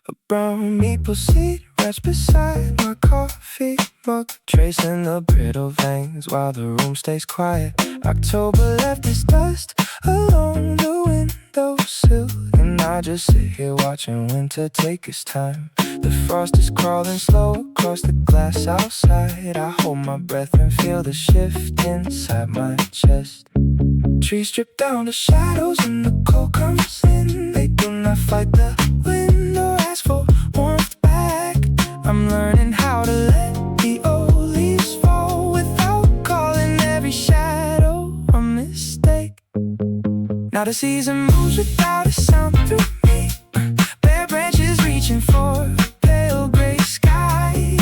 A brown maple seat rests beside my coffee mug, tracing the brittle veins while the room stays quiet. October left its dust along the windowsill, and I just sit here watching winter take its time. The frost is crawling slow across the glass outside. I hold my breath and feel the shift inside my chest. Trees strip down the shadows and the cold comes in. They do not fight the wind or ask for warmth back. I'm learning how to let the old leaves fall without calling every shadow a mistake. Now the season moves without a sound through me. Bare branches reaching for a pale gray sky.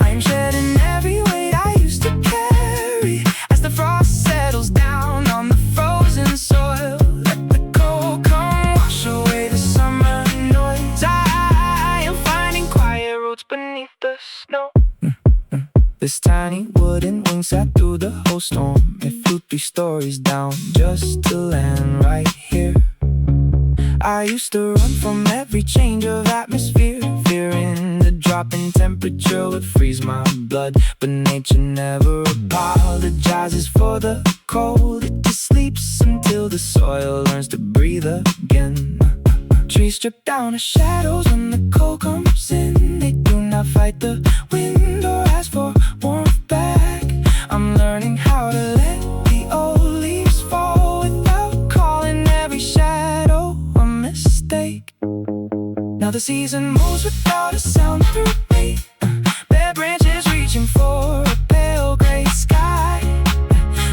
I am shedding every weight I used to carry as the frost settles down on the frozen soil. Let the cold come wash away the summer noise. I am finding quiet roots beneath the snow. This tiny wooden wing sat through the whole storm. It flew 3 stories down just to land right here. I used to run from every change of atmosphere, fearing the drop in temperature would freeze my blood. But nature never apologizes for the cold. It just sleeps until the soil learns to breathe again. Trees strip down the shadows when the cold comes in. They do not fight the wind or ask for warmth back. I'm learning how to let the old leaves fall without calling every shadow a mistake. Now the season moves without a sound through me. Bare branches reaching for a pale gray sky.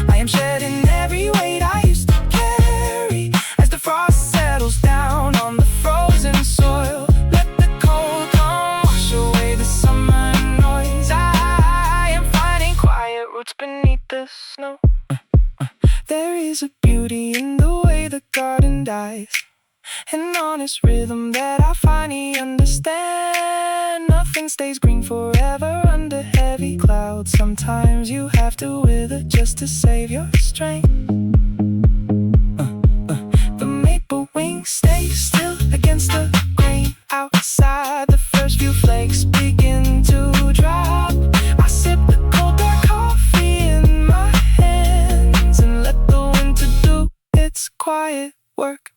I am shedding every weight I used to carry as the frost settles down on the frozen soil. Let the cold come wash away the summer noise. I am finding quiet roots beneath the snow. There is a beauty in the way the garden dies, an honest rhythm that I finally understand. Nothing stays green forever under heavy clouds. Sometimes you have to wither just to save your strength. The maple wings stay still against the grain outside. The first few flakes begin to drop. I sip the cold dark coffee in my hands and let the winter do its quiet work.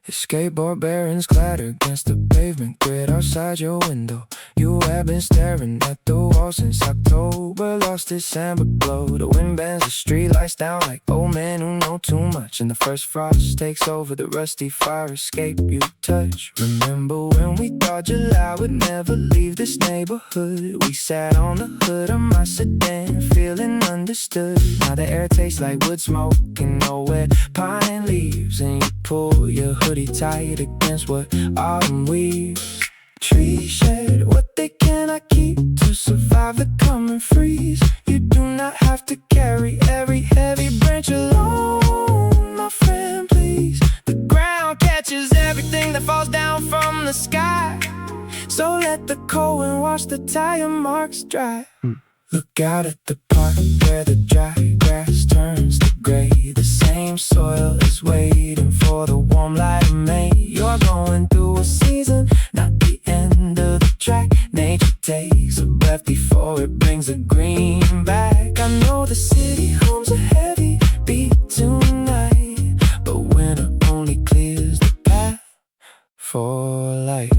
Your skateboard bearings clatter against the pavement grid outside your window. You have been staring at the wall since October, lost its amber glow. The wind bends the street lights down like old men who know too much, and the first frost takes over the rusty fire escape you touch. Remember when we thought July would never leave this neighborhood? We sat on the hood of my sedan, feeling understood. Now the air tastes like wood smoke and nowhere pine leaves, and you pull your hoodie tight against what autumn weaves. Trees shed what they cannot keep to survive the coming freeze. You do not have to carry every heavy branch alone, my friend, please. The ground catches everything that falls down from the sky, so let the cold wind wash the tire marks dry. Look out at the park where the dry grass turns to gray. The same soil is waiting for the warm light of May. You're going through a season, not the end of the track. Nature takes a breath before it brings the green back. I know the city hums a heavy beat tonight, but winter only clears the path for light.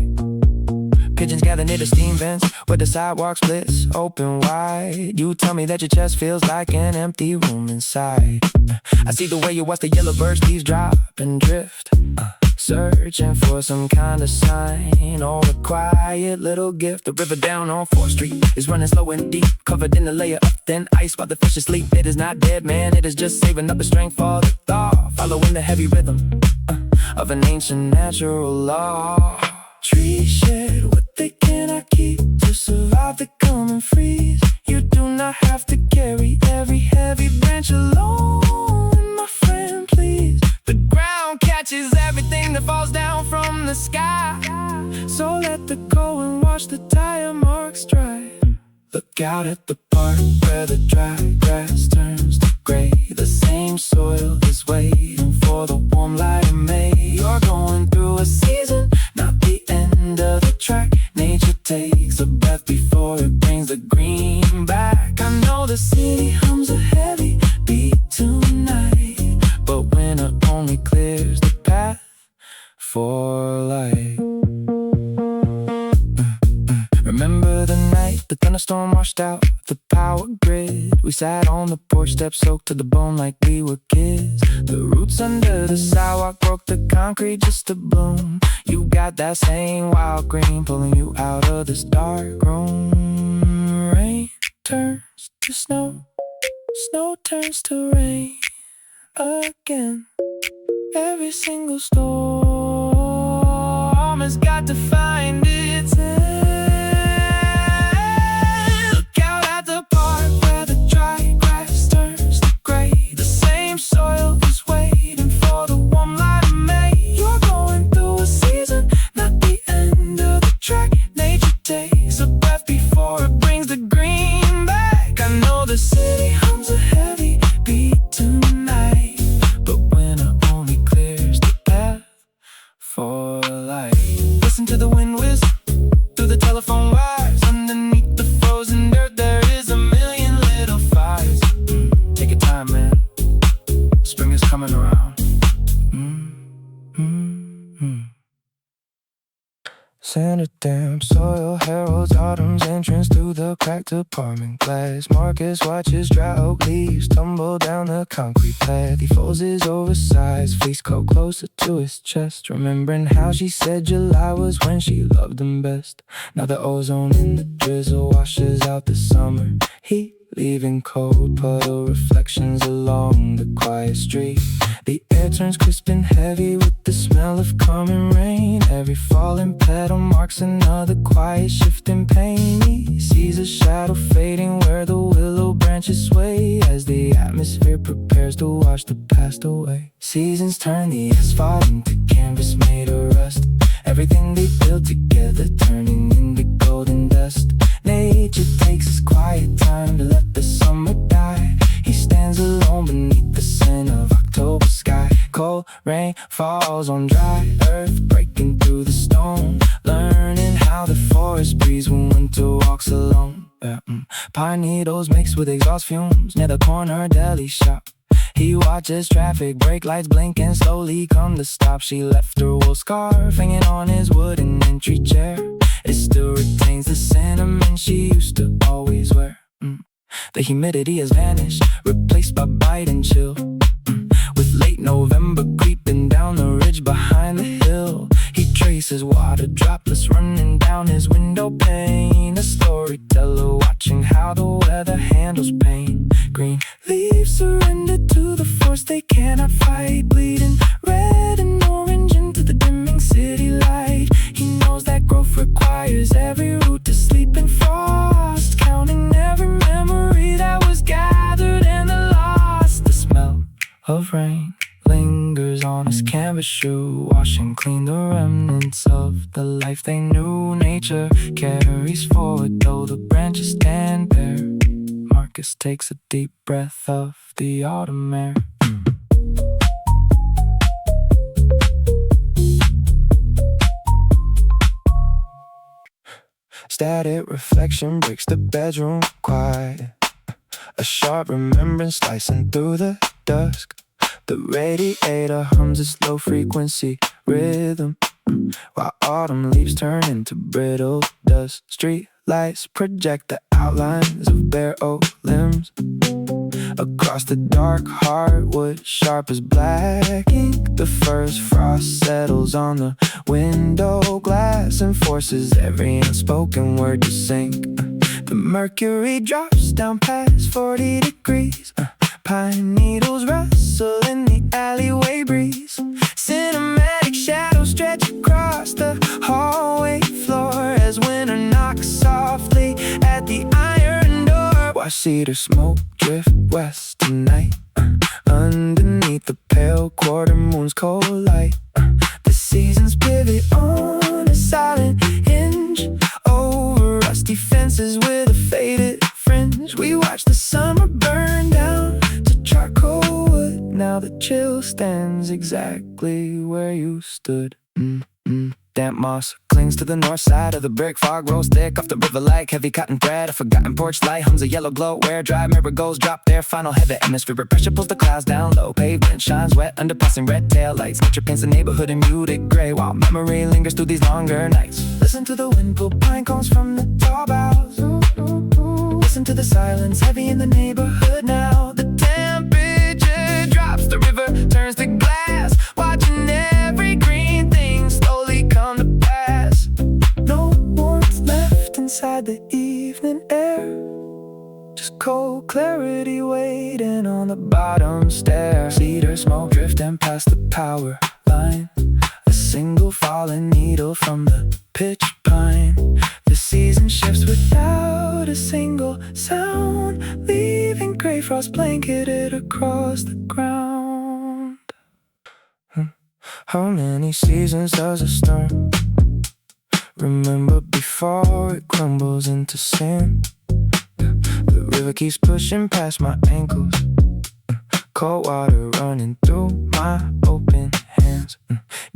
Pigeons gather near the steam vents where the sidewalk splits open wide. You tell me that your chest feels like an empty room inside. I see the way you watch the yellow birch leaves drop and drift, searching for some kind of sign or a quiet little gift. The river down on 4th Street is running slow and deep, covered in a layer of thin ice while the fish asleep. It is not dead, man, it is just saving up the strength for the thaw, following the heavy rhythm of an ancient natural law. Trees shed what they cannot keep to survive the coming freeze. You do not have to carry every heavy branch alone, my friend, please. The ground catches everything that falls down from the sky, so let the cold wind wash the tire marks dry. Look out at the park where the dry grass kid. We sat on the porch steps soaked to the bone like we were kids. The roots under the sidewalk broke the concrete just to bloom. You got that same wild green pulling you out of this dark room. Rain turns to snow, snow turns to rain again. Every single storm has got to find its end. Look out at the park where the dry grass turns to gray. The same soil is waiting for the warm light of May. You're going through a season, not the end of the track. Nature takes a breath before it brings the green back. I know the city hums a heavy beat tonight, but winter only clears the path for life. Listen to the wind whiz through the telephone wires. Underneath the frozen dirt there is a million little fires. Take your time, man, spring is coming around. Sanded damp soil heralds autumn's entrance through the cracked apartment glass. Marcus watches dry oak leaves tumble down the concrete path. He folds his oversized fleece coat closer to his chest, remembering how she said July was when she loved him best. Now the ozone in the drizzle washes out the summer heat, leaving cold puddle reflections along the quiet street. The air turns crisp and heavy with the smell of coming rain. Every falling petal marks another quiet shift in pain. He sees a shadow fading where the willow branches sway as the atmosphere prepares to wash the past away. Seasons turn the asphalt into canvas made of rust. Everything they built together turning into golden dust. Nature takes its quiet time to let the summer die. He stands alone beneath the scent of October sky. Cold rain falls on dry earth, breaking through the stone. Learning how the forest breathes when winter walks alone. Pine needles mixed with exhaust fumes near the corner deli shop. He watches traffic, brake lights blink and slowly come to stop. She left her wool scarf hanging on his wooden entry chair. It still retains the sentiment she used to always wear. The humidity has vanished, replaced by bite and chill. With late November creeping down the ridge behind the hill. He traces water droplets running down his window pane. A storyteller watching how the weather handles pain. Green leaves surrender to the force they cannot fight, bleeding red and orange into the dimming city light. He knows that growth requires every root to sleep in frost, counting every memory that was gathered and lost. The smell of rain lingers on his canvas shoe, washing clean the remnants of the life they knew. Nature carries forward though the branches stand bare. Marcus takes a deep breath of the autumn air. Static reflection breaks the bedroom quiet. A sharp remembrance slicing through the dusk. The radiator hums its low frequency rhythm, while autumn leaves turn into brittle dust. Street lights project the outlines of bare oak limbs across the dark hardwood, sharp as black ink. The first frost settles on the window glass and forces every unspoken word to sink. The mercury drops down past 40 degrees. Pine needles rustle in the alleyway breeze. Cinematic shadows stretch across the hallway floor as winter knocks softly at the iron door. Watch cedar smoke drift west tonight, underneath the pale quarter moon's cold light. The seasons pivot on a silent hinge over rusty fences with a faded fringe. We watch the summer burn down to charcoal wood. Now the chill stands exactly where you stood. Damp moss clings to the north side of the brick. Fog rolls thick off the river like heavy cotton thread. A forgotten porch light hums a yellow glow where dry miracles drop their final heavy. Atmospheric pressure pulls the clouds down low. Pavement shines wet under passing red tail lights. Nature paints the neighborhood in muted gray while memory lingers through these longer nights. Listen to the wind pull pine cones from the tall boughs. Listen listen to the silence, heavy in the neighborhood now. The temperature drops, the river turns to glass, watching every green thing slowly come to pass. No warmth left inside the evening air, just cold clarity waiting on the bottom stair. Cedar smoke drifting past the power line, a single fallen needle from the pitch pine. The season shifts without a single sound, leaving gray frost blanketed across the ground. How many seasons does a storm remember before it crumbles into sand? The river keeps pushing past my ankles, cold water running through my open hands.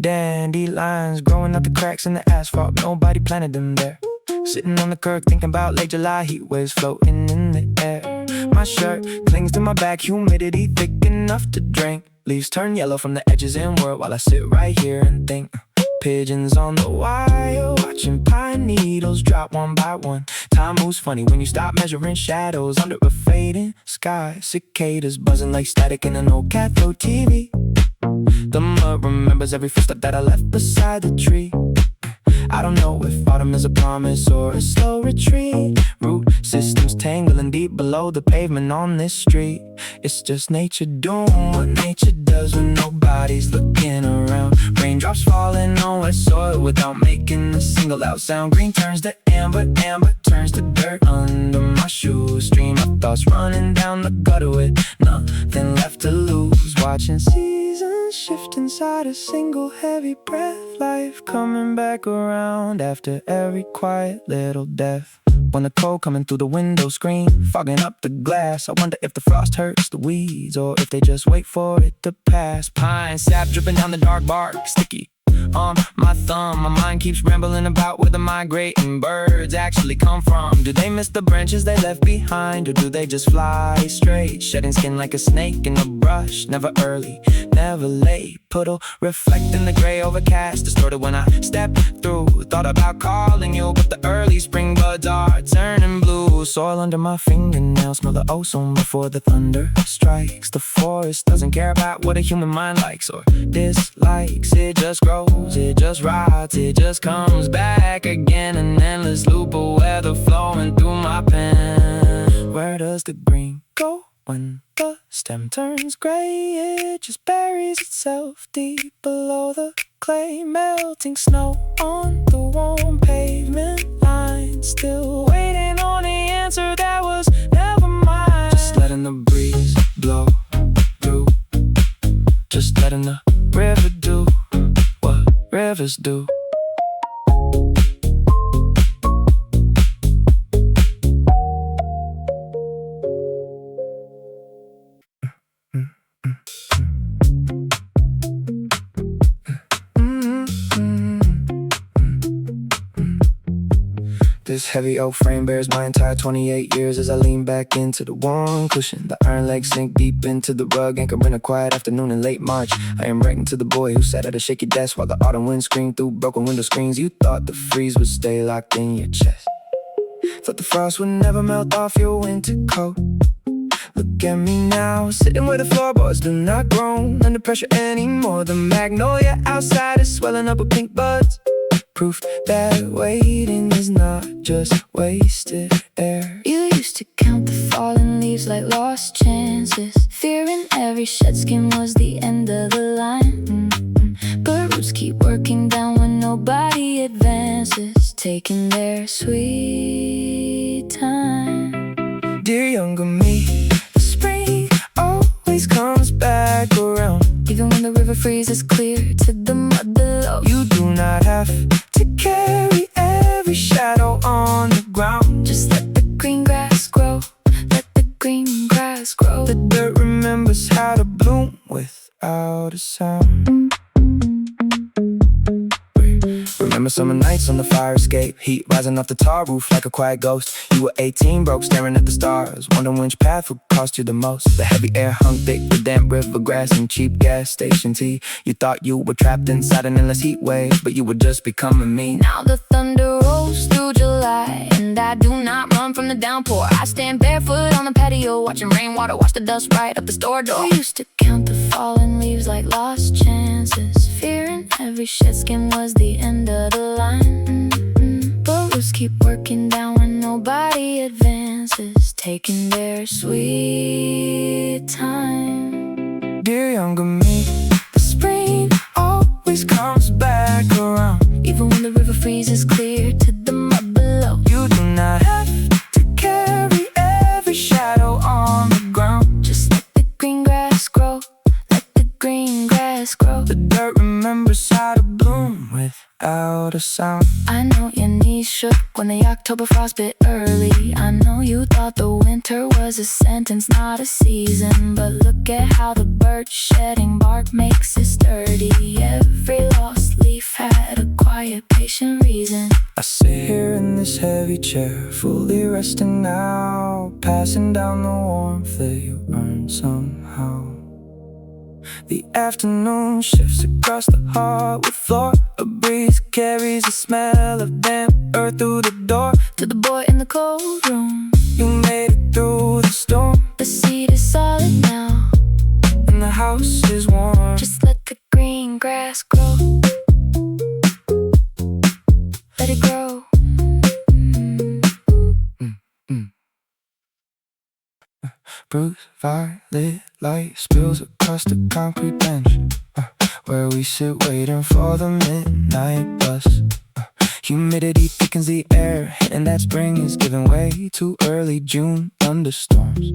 Dandelions growing out the cracks in the asphalt, nobody planted them there. Sitting on the curb thinking about late July heat waves floating in the air. My shirt clings to my back, humidity thick enough to drink. Leaves turn yellow from the edges inward while I sit right here and think. Pigeons on the wire, watching pine needles drop one by one. Time moves funny when you stop measuring shadows under a fading sky. Cicadas buzzing like static in an old cathode TV. The mud remembers every footstep that I left beside the tree. I don't know if autumn is a promise or a slow retreat. Root systems tangling deep below the pavement on this street. It's just nature doing what nature does when nobody's looking around. Raindrops falling on wet soil without making a single loud sound. Green turns to amber, amber turns to dirt under my shoes. Stream of thoughts running down the gutter with nothing left to lose. Watching seasons shift inside a single heavy breath. Life coming back around after every quiet little death. When the cold coming through the window screen, fogging up the glass, I wonder if the frost hurts the weeds or if they just wait for it to pass. Pine sap dripping down the dark bark, sticky on my thumb. My mind keeps rambling about where the migrating birds actually come from. Do they miss the branches they left behind, or do they just fly straight, shedding skin like a snake in a brush? Never early, never late. Puddle reflecting the gray overcast, distorted when I step through. Thought about calling you, but the early spring buds are turning blue. Soil under my fingernails, smell the ozone before the thunder strikes. The forest doesn't care about what a human mind likes or dislikes. It just grows, it just rots, it just comes back again. An endless loop of weather flowing through my pen. Where does the green go when the stem turns gray? It just buries itself deep below the clay. Melting snow on the warm pavement line, still waiting on the answer that was never mine. Just letting the breeze blow through, just letting the river do what rivers do. This heavy oak frame bears my entire 28 years as I lean back into the warm cushion. The iron legs sink deep into the rug, anchoring a quiet afternoon in late March. I am writing to the boy who sat at a shaky desk while the autumn wind screamed through broken window screens. You thought the freeze would stay locked in your chest, thought the frost would never melt off your winter coat. Look at me now, sitting where the floorboards do not groan under pressure anymore. The magnolia outside is swelling up with pink buds, proof that waiting is not just wasted air. You used to count the fallen leaves like lost chances, fearing every shed skin was the end of the line. But roots keep working down when nobody advances, taking their sweet time. Dear younger me, the spring always comes back around. Even when the river freezes clear to the mud below, you do not have to carry every shadow on the ground. just let the green grass grow, let the green grass grow. The dirt remembers how to bloom without a sound. Remember summer nights on the fire escape, heat rising off the tar roof like a quiet ghost. You were 18, broke, staring at the stars, wondering which path would cost you the most. The heavy air hung thick with damp river grass and cheap gas station tea. You thought you were trapped inside an endless heat wave, but you were just becoming me. Now the thunder rolls through July and And I do not run from the downpour. I stand barefoot on the patio, watching rainwater wash the dust right up the store door. We used to count the fallen leaves like lost chances, fearing every shed skin was the end of the line. But roots keep working down when nobody advances, taking their sweet time. Dear younger me, the spring always comes back around. Even when the river freezes clear to the mud below, You do not have to carry every shadow on the ground. just let the green grass grow, let the green grass grow. The dirt remembers how to bloom without a sound. I know your knees shook when the October frost bit early. I know you thought the winter was a sentence, not a season. But look at how the birch shedding bark makes it sturdy. Every lost leaf had a quiet, patient reason. I sit here in this heavy chair, fully resting now, passing down the warmth that you earned somehow. The afternoon shifts across the hardwood floor. A breeze carries the smell of damp earth through the door. To the boy in the cold room, You made it through the storm, the seed is solid now. and the house is warm. Just let the green grass grow, let it grow. Bruised violet light spills across the concrete bench, where we sit waiting for the midnight bus. Humidity thickens the air, and that spring is giving way to early June thunderstorms.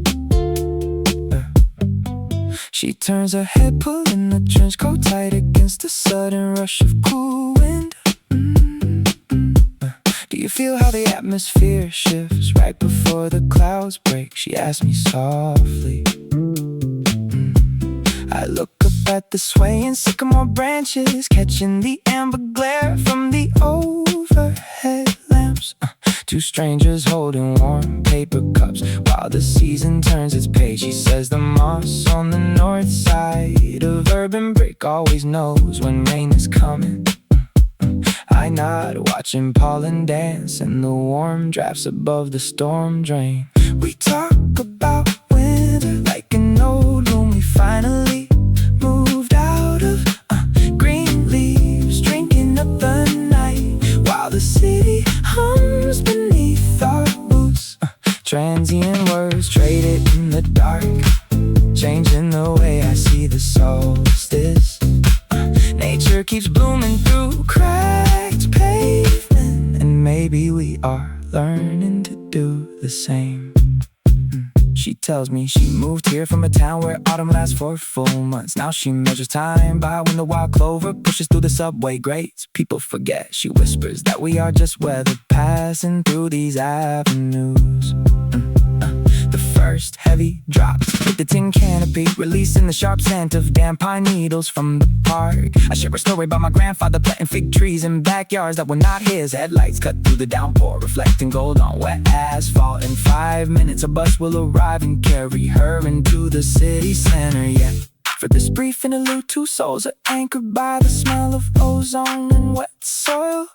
She turns her head, pulling the trench coat tight against the sudden rush of cool wind. Do you feel how the atmosphere shifts right before the clouds break? She asked me softly. I look up at the swaying sycamore branches, catching the amber glare from the overhead lamps. Two strangers holding warm paper cups while the season turns its page. She says the moss on the north side of urban brick always knows when rain is coming. I nod, watching pollen dance and the warm drafts above the storm drain. We talk about winter like an old room we finally moved out of. Green leaves drinking up the night while the city hums beneath our boots. Transient words traded in the dark, changing the way I see the solstice. Nature keeps blooming through cracked pavement, and maybe we are learning to do the same. She tells me she moved here from a town where autumn lasts for full months. Now she measures time by when the wild clover pushes through the subway grates. People forget, she whispers, that we are just weather passing through these avenues. The first heavy drops hit the tin canopy, releasing the sharp scent of damp pine needles from the park. I share a story about my grandfather planting fig trees in backyards that were not his. Headlights cut through the downpour, reflecting gold on wet asphalt. In 5 minutes a bus will arrive and carry her into the city center. Yeah, for this brief interlude, two souls are anchored by the smell of ozone and wet soil.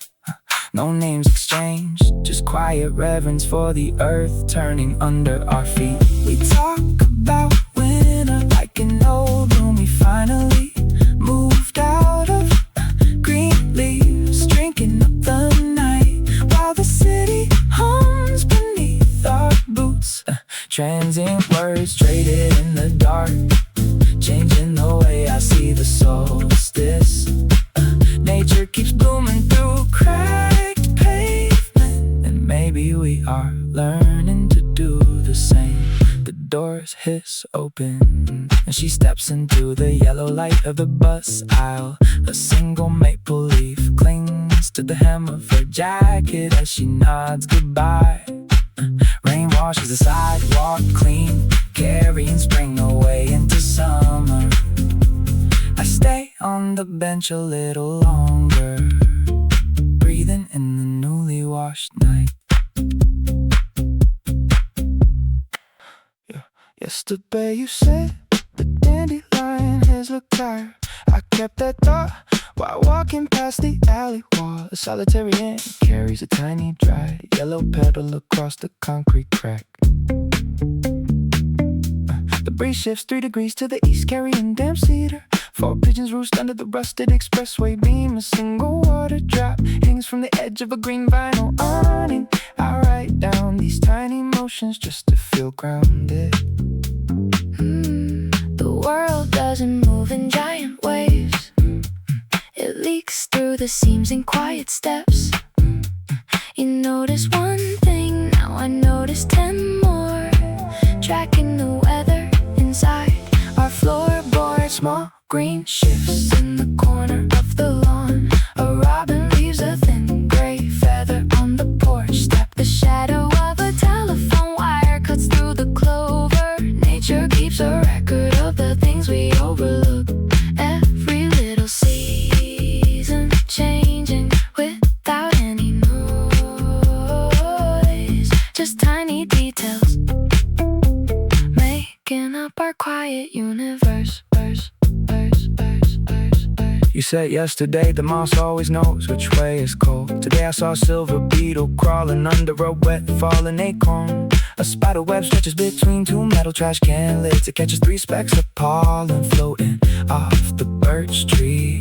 No names exchanged, just quiet reverence for the earth turning under our feet. We talk about winter like an old room we finally moved out of. Green leaves drinking up the night while the city hums beneath our boots. Transient words traded in the dark, changing the way I see the solstice. Nature keeps blooming through cracked pavement, and maybe we are learning to do the same. The doors hiss open, and she steps into the yellow light of the bus aisle. A single maple leaf clings to the hem of her jacket as she nods goodbye. Rain washes the sidewalk clean, carrying spring away into summer. I stay on the bench a little longer, breathing in the newly washed night. Yesterday you said the dandelion has looked tired. I kept that thought while walking past the alley wall. A solitary ant carries a tiny dry yellow petal across the concrete crack. The breeze shifts 3 degrees to the east, carrying damp cedar. 4 pigeons roost under the rusted expressway beam. A single water drop hangs from the edge of a green vinyl awning. I write down these tiny motions just to feel grounded. The world doesn't move in giant waves. It leaks through the seams in quiet steps. You notice one thing, now I notice 10 more. Tracking the weather inside our floorboard. Small Green shifts in the corner of the lawn. A robin leaves a thin gray feather on the porch. Tap the shadow of a telephone wire cuts through the clover. Nature keeps a record of the things we overlook. Every little season changing without any noise. Just tiny details making up our quiet universe. You said yesterday the mouse always knows which way is cold. Today I saw a silver beetle crawling under a wet fallen acorn. A spider web stretches between 2 metal trash can lids. It catches 3 specks of pollen floating off the birch tree.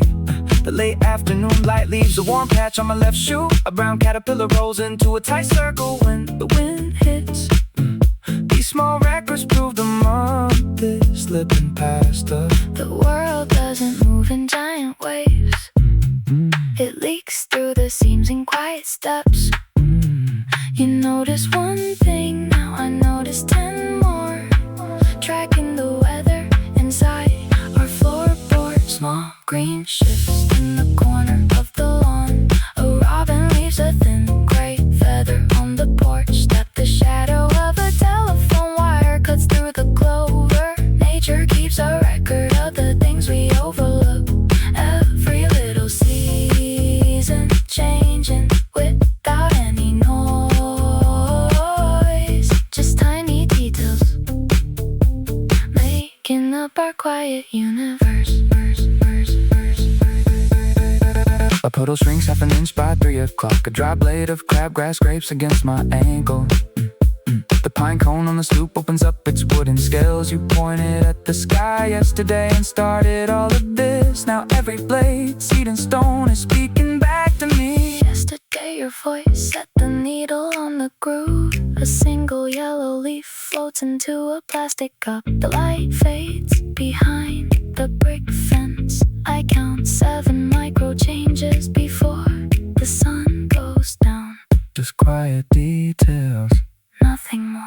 The late afternoon light leaves a warm patch on my left shoe. A brown caterpillar rolls into a tight circle when the wind hits. These small records prove the month is slipping past us. The world doesn't move in giant waves. It leaks through the seams in quiet steps. You notice one thing, now I notice 10 more. Tracking the weather inside our floorboard. Small green shifts in the corner of the lawn. A robin leaves a thin gray feather on the porch. Tap the shadow of a telephone wire cuts through the clover. Nature keeps a record of the things we overlook. Every little season changing without any noise. Just tiny details making up our quiet universe. A puddle shrinks half an inch by 3 o'clock. A dry blade of crabgrass scrapes against my ankle. The pine cone on the stoop opens up its wooden scales. You pointed at the sky yesterday and started all of this. Now every blade, seed and stone is speaking back to me. Yesterday your voice set the needle on the groove. A single yellow leaf floats into a plastic cup. The light fades behind the brick fence. I count 7 micro changes before the sun goes down. Just quiet details, nothing more.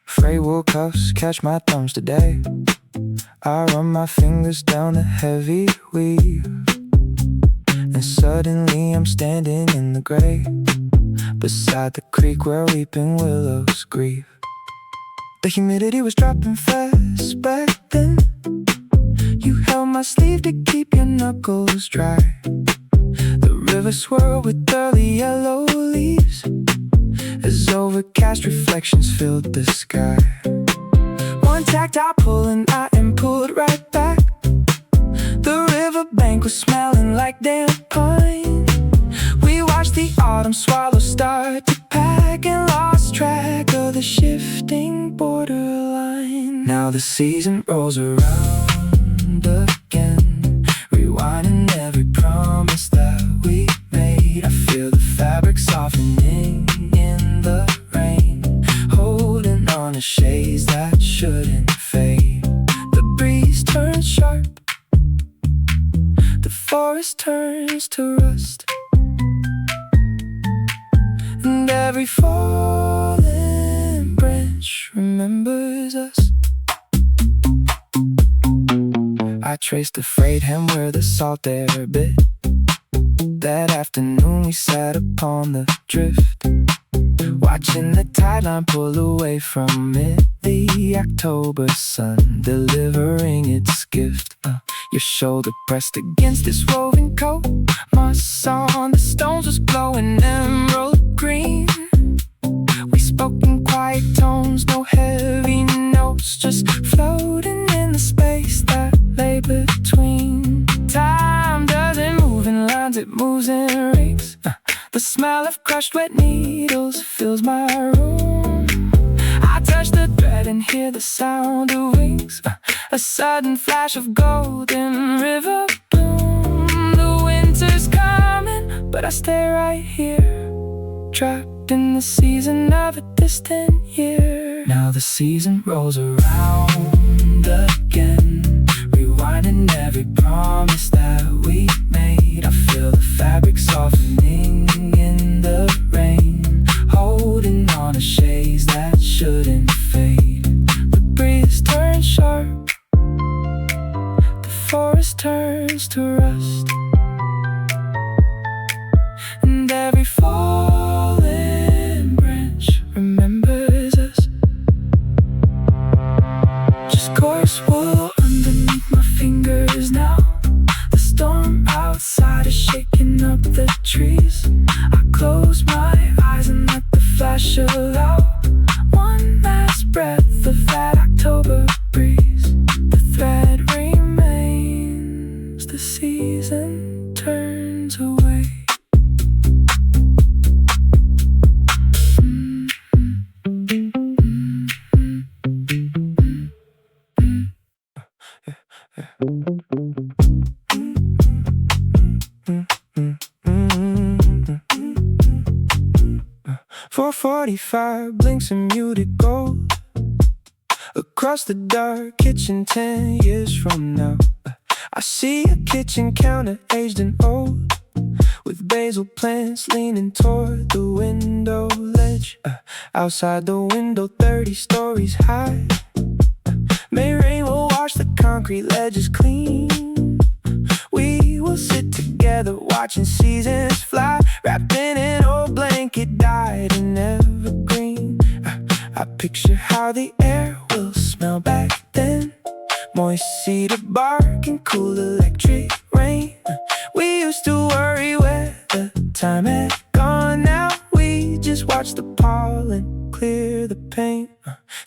Frayed wool cuffs catch my thumbs today. I run my fingers down the heavy weave, and suddenly I'm standing in the gray, beside the creek where weeping willows grieve. The humidity was dropping fast back then. You held my sleeve to keep your knuckles dry. The river swirled with early yellow leaves as overcast reflections filled the sky. One tactile pull and I am pulled right back. The riverbank was smelling like damp pine. We watched the autumn swallow start to pack and lost track of the shifting borderline. Now the season rolls around again, rewinding every promise that we made. I feel the fabric softening in the rain, holding on to shades that shouldn't fade. The breeze turns sharp, the forest turns to rust, and every fallen branch remembers us. I traced the frayed hem where the salt air bit. That afternoon we sat upon the drift, watching the tide line pull away from it. the October sun delivering its gift. Your shoulder pressed against this woven coat. Moss on the stones was glowing emerald green. We spoke in quiet tones, no heavy notes, just floating in the space that lay between. Time doesn't move in lines, it moves in rings. The smell of crushed wet needles fills my room. I touch the thread and hear the sound of wings. A sudden flash of golden river bloom. The winter's coming, but I stay right here, trapped in the season of a distant year. Now the season rolls around again, rewinding every promise that we made. I feel the fabric softening in the rain, holding on to shades that shouldn't fade. The breeze turns sharp, the forest turns to rust, and every fallen branch remembers us. Just coarse wool underneath my fingers now. The storm outside is shaking up the trees. I close my eyes and let the flash allow one last breath of that October breeze. The thread remains, the season turns away. Four 45 blinks in muted gold across the dark kitchen 10 years from now. I see a kitchen counter aged and old, with basil plants leaning toward the window ledge. Outside the window 30 stories high. May rain will wash the concrete ledges clean. We will sit together watching seasons fly, wrapped in an old blanket dyed in evergreen. I picture how the air will smell back then, moist cedar bark and cool electric rain. We used to worry where the time had gone. Now we just watch the pollen clear the paint.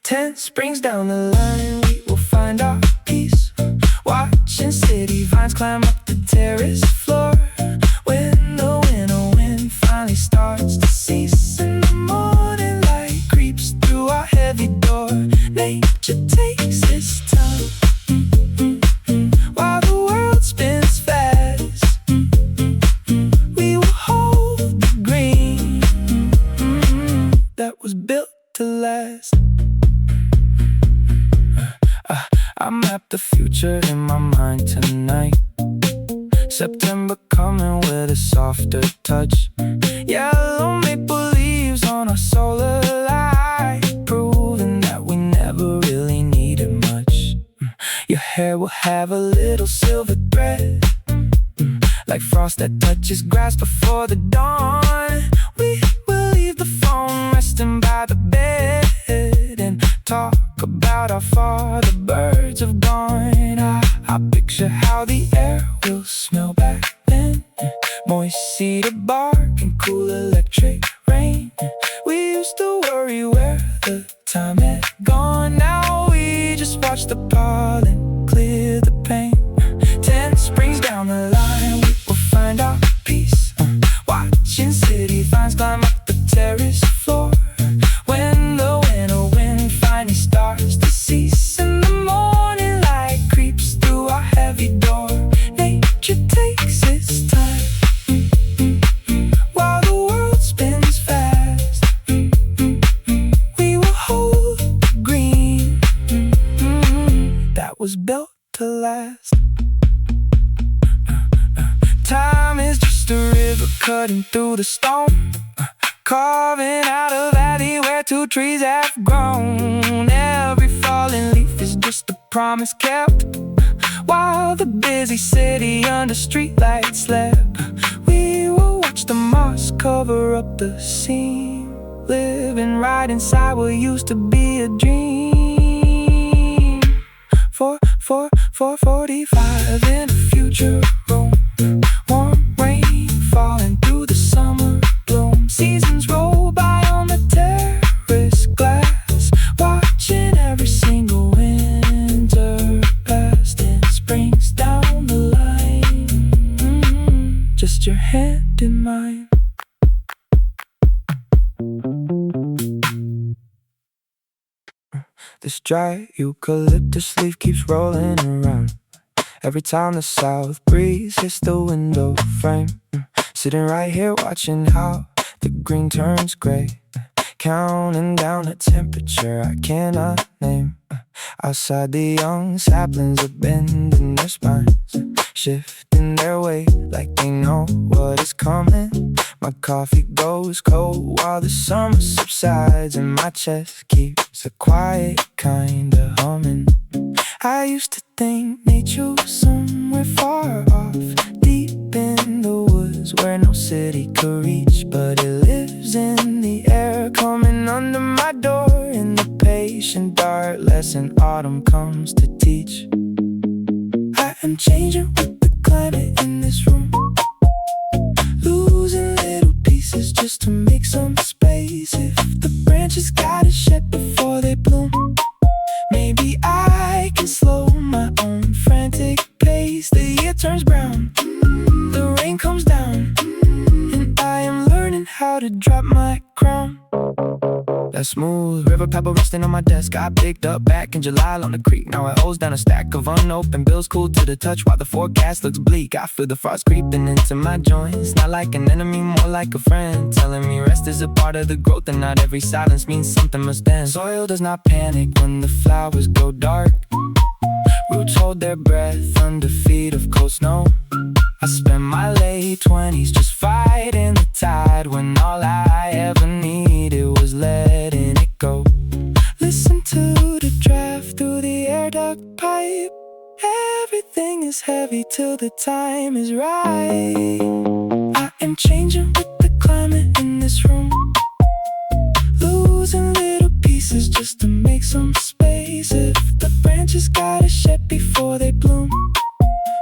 10 springs down the line we will find our peace, watching city vines climb up the terrace floor. When the winter wind finally starts to cease, and the morning light creeps through our heavy door, nature takes its time. While the world spins fast, we will hold the green that was built to last. I map the future in my mind tonight. September coming with a softer touch. Yellow maple leaves on our solar light, proving that we never really needed much. Your hair will have a little silver thread, like frost that touches grass before the dawn. We will leave the phone resting by the bed and talk about how far the birds have gone. I picture how the air will smell back then, moist cedar bark and cool electric rain. We used to worry where the time had gone. Now we just watch the pollen clear the paint. 10 springs down the line we will find our peace, watching city vines climb up the terrace floor. When the winter wind finally starts to cease, and the morning light creeps through our heavy door, nature takes its time. While the world spins fast, we will hold the green that was built to last. Time is just a river cutting through the stone, carving out a valley where two trees have grown. Every falling leaf is just a promise kept, while the busy city under streetlights slept. We will watch the moss cover up the seam, living right inside what used to be a dream. 4:45 in a future room. Warm rain falling through the summer bloom. Seasons roll by on the terrace glass, watching every single winter past and springs down the line. Just your hand in mine. This dry eucalyptus leaf keeps rolling around every time the south breeze hits the window frame. Sitting right here watching how the green turns gray, counting down a temperature I cannot name. Outside the young saplings are bending their spines, shifting their weight like they know what is coming. My coffee goes cold while the summer subsides, and my chest keeps a quiet kind of humming. I used to think nature was somewhere far off, deep in the woods where no city could reach, but it lives in the air, coming under my door in the patient dark lesson autumn comes to teach. I am changing with the climate in this room, losing little pieces just to make some space. If the branches gotta shed before they bloom, maybe I can slow my own frantic pace. The year turns brown, the rain comes down, and I am learning how to drop my crown. That smooth river pebble resting on my desk I picked up back in July on the creek. Now it holds down a stack of unopened bills, cool to the touch while the forecast looks bleak. I feel the frost creeping into my joints, not like an enemy, more like a friend, telling me rest is a part of the growth and not every silence means something must end. Soil does not panic when the flowers go dark, roots hold their breath under feet of cold snow. I spent my late 20s just fighting the tide when all I ever needed was letting it go. Listen to the draft through the air duct pipe. Everything is heavy till the time is right. I am changing with the climate in this room, losing little pieces just to make some space. If the branches gotta shed before they bloom,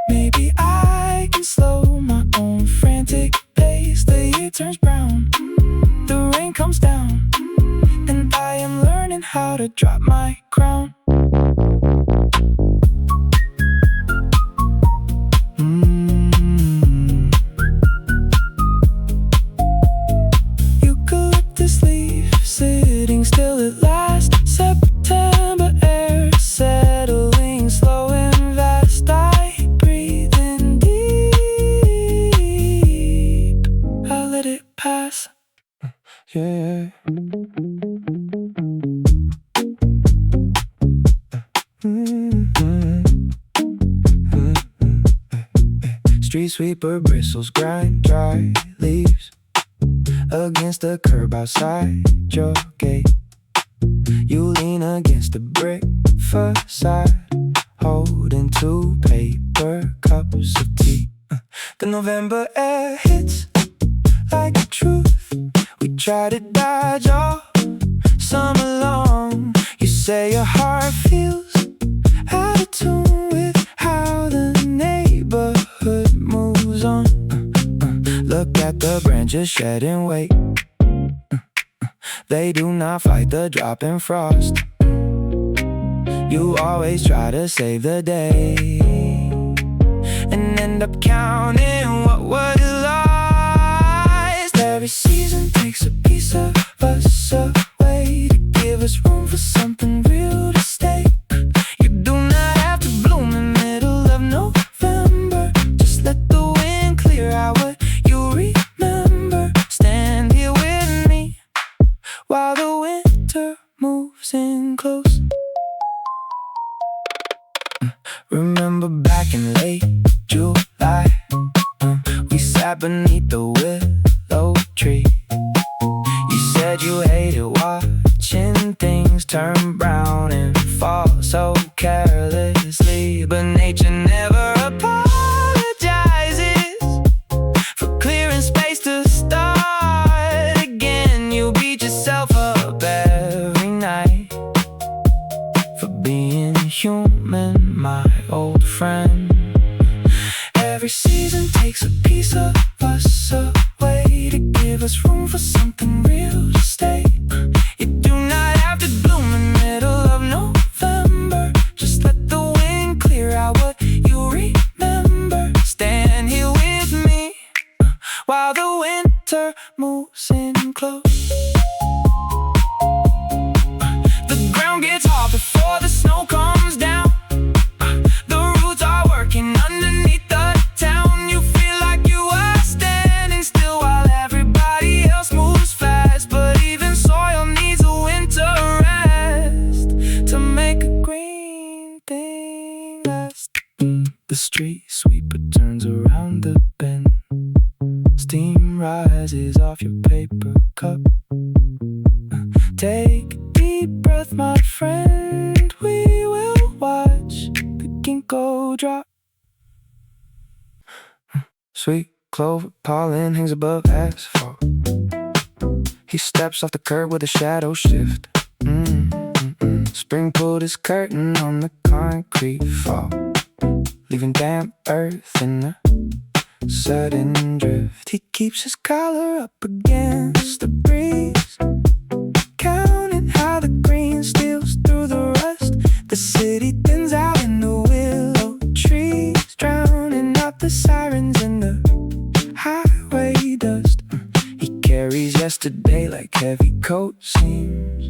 maybe I can slow my own frantic pace. The year turns brown, the rain comes down, and I am learning how to drop my crown. Eucalyptus leaf sitting still at last. September air settling slow and vast. I breathe in deep, I let it pass. Yeah. Street sweeper bristles grind dry leaves against the curb outside your gate. You lean against the brick facade, holding two paper cups of tea. The November air hits like a truth. We try to dodge all summer long. You say your heart feels out of tune with how the neighborhood moves on. Look at the branches shedding weight. They do not fight the drop in frost. You always try to save the day and end up counting what was lost. Every season takes a piece of us away to give us room for something real to stay. You do not have to bloom in the middle of November. Just let the wind clear out what you remember. Stand here with me while the winter moves in close. Remember back in late July, we sat beneath the willow tree. You said you hated watching things turn brown and fall so carelessly, but nature never apologizes for clearing space to start again. You beat yourself up every night for being human. street sweeper turns around the bend. Steam rises off your paper cup. Take a deep breath, my friend. We will watch the Ginkgo drop. Sweet clover pollen hangs above asphalt. He steps off the curb with a shadow shift. Spring pulled his curtain on the concrete fall, leaving damp earth in a sudden drift. He keeps his collar up against the breeze, counting how the green steals through the rust. The city thins out in the willow trees, drowning out the sirens in the highway dust. He carries yesterday like heavy coat seams,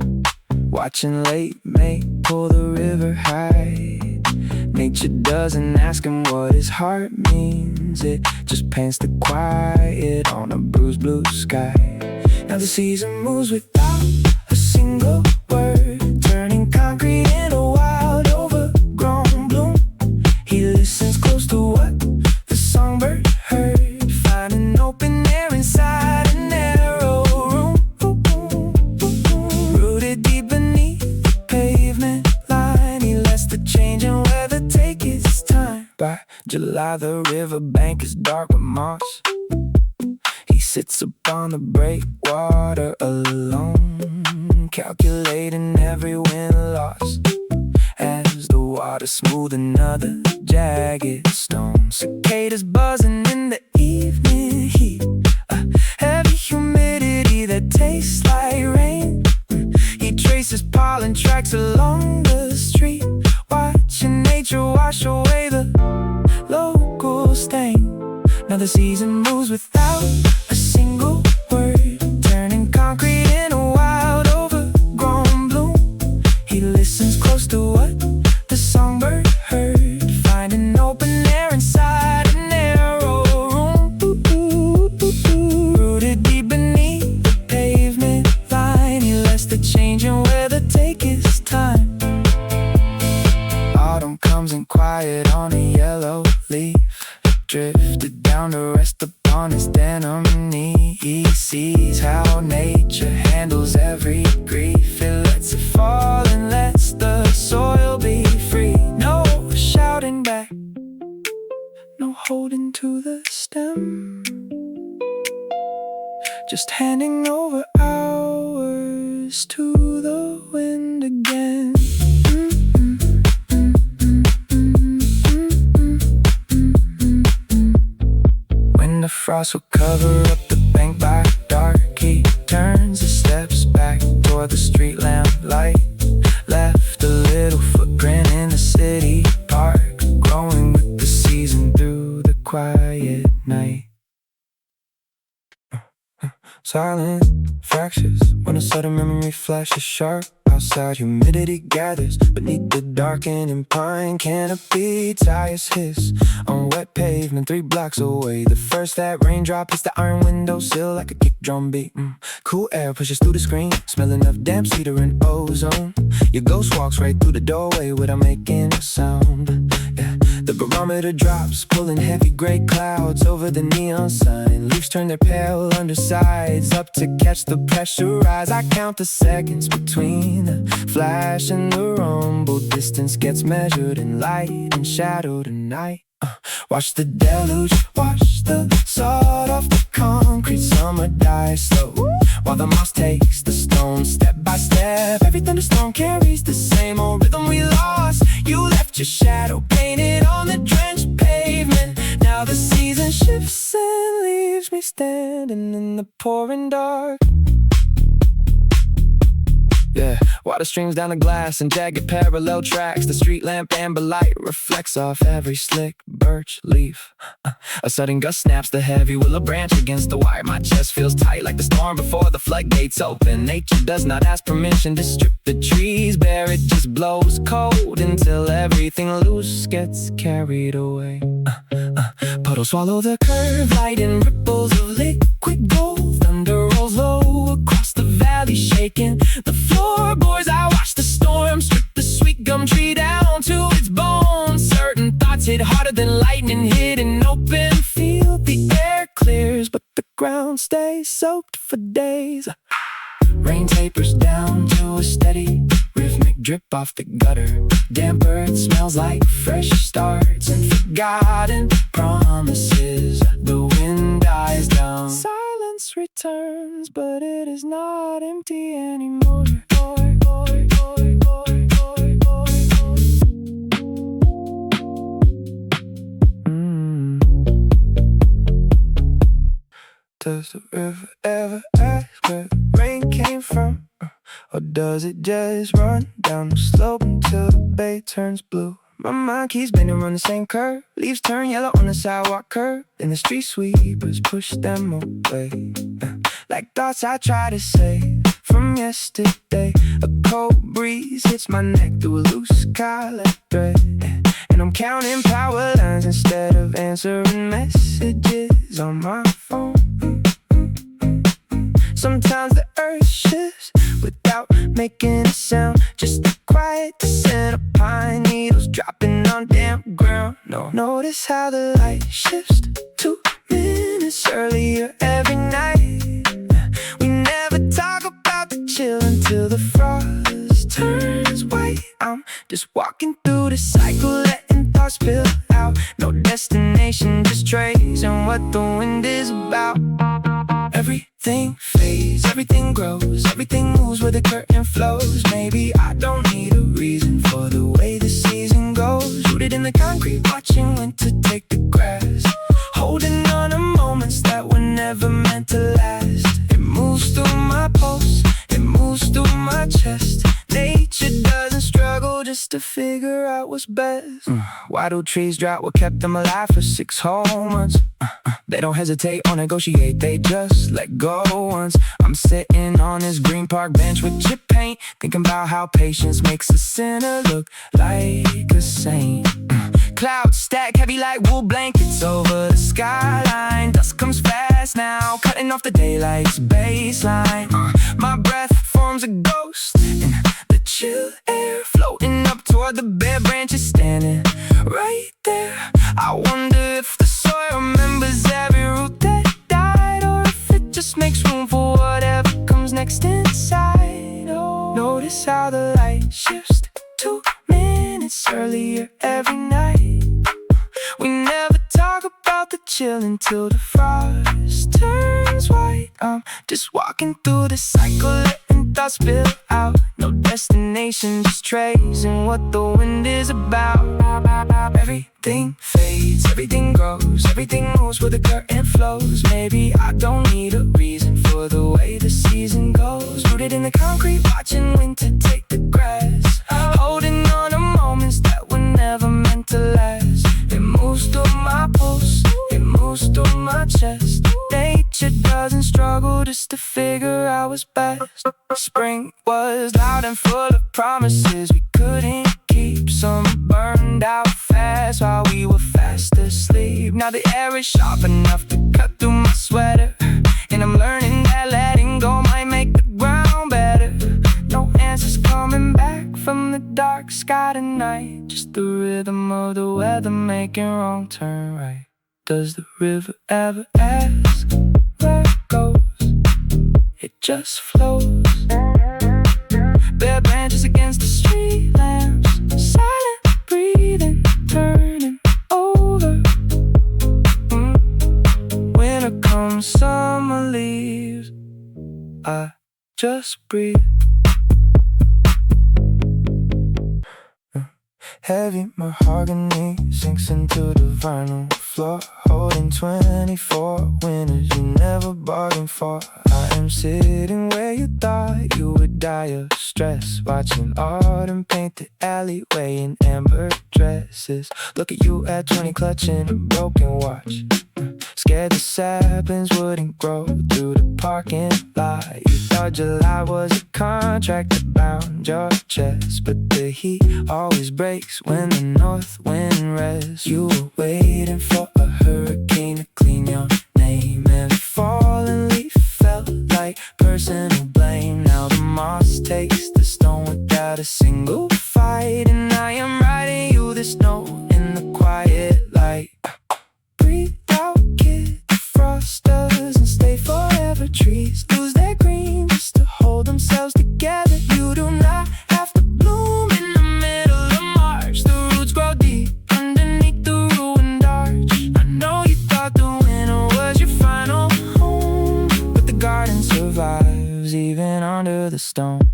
watching late May pull the river high. Nature doesn't ask him what his heart means, it just paints the quiet on a bruised blue sky. Now the season moves without a single word, turning concrete into wild overgrown bloom. He listens close to what the songbird heard, finding open air inside a narrow room. Rooted deep beneath the pavement line, he lets the change in weather take its time. By July the riverbank is dark with moss. He sits upon the breakwater alone, calculating every win loss as the water smooth another jagged stone. Cicadas buzzing in the evening heat, a heavy humidity that tastes like rain. He traces pollen tracks along the street, watching nature wash away the local stain. Now the season moves without a single word, turning concrete into wild overgrown bloom. He listens close to what the songbird heard, finding open air inside a narrow room. Rooted deep beneath the pavement line, he lets the change in weather take its time. Autumn comes in quiet on a yellow leaf, drifted down to rest upon his denim knee. He sees how nature handles every grief. It lets it fall and lets the soil be free. No shouting back, no holding to the stem, just handing over hours to the wind again. The frost will cover up the bank by dark. He turns his steps back toward the street lamp light, left a little footprint in the city park, growing with the season through the quiet night. Silent fractures when a sudden memory flashes sharp. Outside humidity gathers beneath the darkening pine canopy. Tires hiss on wet pavement 3 blocks away. The first that raindrop hits the iron windowsill like a kick drum beat. Cool air pushes through the screen, smelling of damp cedar and ozone. Your ghost walks right through the doorway without making a sound. Yeah. The barometer drops, pulling heavy gray clouds over the neon sign. Leaves turn their pale undersides up to catch the pressure rise. I count the seconds between the flash and the rumble. Distance gets measured in light and shadow tonight. Watch the deluge, watch the sawed off the concrete. Summer dies slow while the moss takes the stone. Step by step, every thunderstorm carries the same old rhythm we lost. You left your shadow painted on the drenched pavement. Now the season shifts and leaves me standing in the pouring dark. Yeah, water streams down the glass in jagged parallel tracks. The street lamp amber light reflects off every slick birch leaf. A sudden gust snaps the heavy willow branch against the wire. My chest feels tight like the storm before the floodgates open. Nature does not ask permission to strip the trees bare. It just blows cold until everything loose gets carried away. Puddle swallow the curve, light in ripples of liquid gold. Thunder rolls low across the valley, shaking the floorboards. I watch the storm strip the sweet gum tree down to its bones. Certain thoughts hit harder than lightning hit an open field. The air clears, but the ground stays soaked for days. Rain tapers down to a steady rhythmic drip off the gutter. Damp earth smells like fresh starts and forgotten promises. The wind dies down. Silence returns, but it is not empty anymore. Does the river ever ask where the rain came from? Or does it just run down the slope until the bay turns blue? My mind keeps bending around the same curve. Leaves turn yellow on the sidewalk curb, and the street sweepers push them away. Like thoughts I try to say from yesterday. A cold breeze hits my neck through a loose collar thread, and I'm counting power lines instead of answering messages on my phone. Sometimes the earth shifts without making a sound. Just the quiet descent of pine needles dropping on damp ground. No, notice how the light shifts 2 minutes earlier every night. We never talk about the chill until the frost turns white. I'm just walking through the cycle, letting thoughts spill out. No destination, just tracing what the wind is about. Everything fades, everything grows, everything moves where the curtain flows. Maybe I don't need a reason for the way the season goes. Rooted in the concrete, watching winter take the grass. Holding on to moments that were never meant to last. It moves through my pulse, it moves through my chest. Nature doesn't struggle just to figure out what's best. Why do trees drought what kept them alive for 6 whole months? They don't hesitate or negotiate, they just let go once. I'm sitting on this green park bench with chip paint, thinking about how patience makes a sinner look like a saint. Clouds stack heavy like wool blankets over the skyline. Dusk comes fast now, cutting off the daylight's baseline. My breath forms a ghost in the chill air, floating up toward the bare branches standing right there. I wonder if the soil remembers every root that died, or if it just makes room for whatever comes next inside. Oh, notice how the light shifts 2 minutes earlier every night. We never talk about the chill until the frost turns white. I'm just walking through the cycle, letting thoughts spill out. No destination, just tracing what the wind is about. Everything fades, everything grows, everything moves where the curtain flows. Maybe I don't need a reason for the way the season goes. Rooted in the concrete, watching winter take the grass. Holding on to moments that were never meant to last. It moves through my pulse, it moves through my chest. Nature doesn't struggle just to figure out what's best. Spring was loud and full of promises we couldn't keep. Some burned out fast while we were fast asleep. Now the air is sharp enough to cut through my sweater, and I'm learning that letting go might make the ground better. No answers coming back from the dark sky tonight. Just the rhythm of the weather making wrong turn right. Does the river ever ask where it goes? It just flows. Bare branches against the street lamps, silent breathing, turning over. Winter comes, summer leaves, I just breathe. Heavy mahogany sinks into the vinyl floor, holding 24 winners you never bargained for. I am sitting where you thought you would die of stress, watching autumn paint the alleyway in amber dresses. Look at you at 20 clutching a broken watch, scared the saplings wouldn't grow through the parking lot. You thought July was a contract that bound your chest, but the heat always breaks when the north wind rests. You were waiting for a hurricane to clean your name, and falling leaf felt like personal blame. Now the moss takes the stone without a single fight, and I am writing you this note in the quiet themselves together. You do not have to bloom in the middle of March. The roots grow deep underneath the ruined arch. I know you thought the winter was your final home, but the garden survives even under the storm.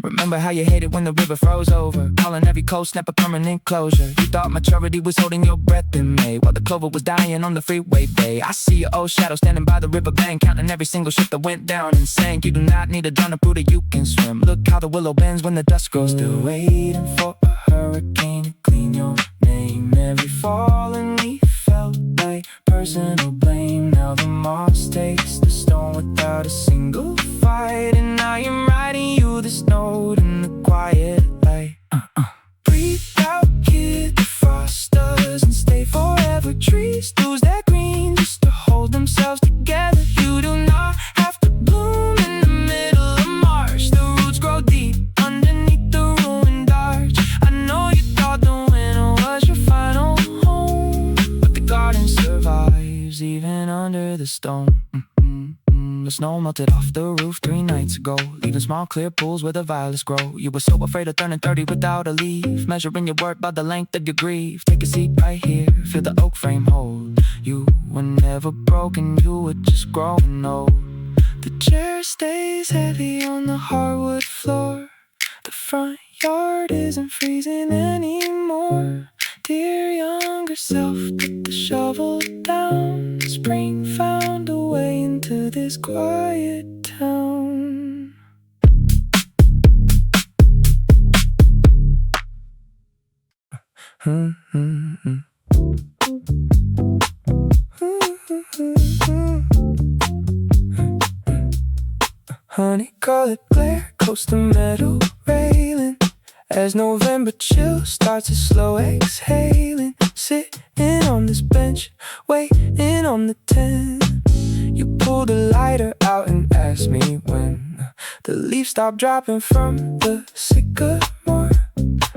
Remember how you hated when the river froze over, calling every cold snap a permanent closure. You thought maturity was holding your breath in May, while the clover was dying on the freeway bay. I see your old shadow standing by the riverbank, counting every single ship that went down and sank. You do not need a drown to prove that you can swim. Look how the willow bends when the dust grows. Still waiting for a hurricane to clean your name. Every fallen leaf felt like personal blame. Now the moss takes the stone without a single fight, and I am writing you this note in the quiet light. Breathe out, kid, the frost doesn't stay forever. Trees lose their green just to hold themselves together. You do not have to bloom in the middle of March. The roots grow deep underneath the ruined arch. I know you thought the winter was your final home, but the garden survives even under the storm. The snow melted off the roof 3 nights ago, leaving small clear pools where the violets grow. You were so afraid of turning 30 without a leaf, measuring your worth by the length of your grief. Take a seat right here, feel the oak frame hold. You were never broken, you were just growing old. The chair stays heavy on the hardwood floor. The front yard isn't freezing anymore. Dear younger self, put the shovel down. Spring found a way into this quiet town. Honey-colored glare coats the metal railing as November chill starts a slow exhaling. Sitting on this bench, waiting on the 10. You pull the lighter out and ask me when the leaves stop dropping from the sycamore.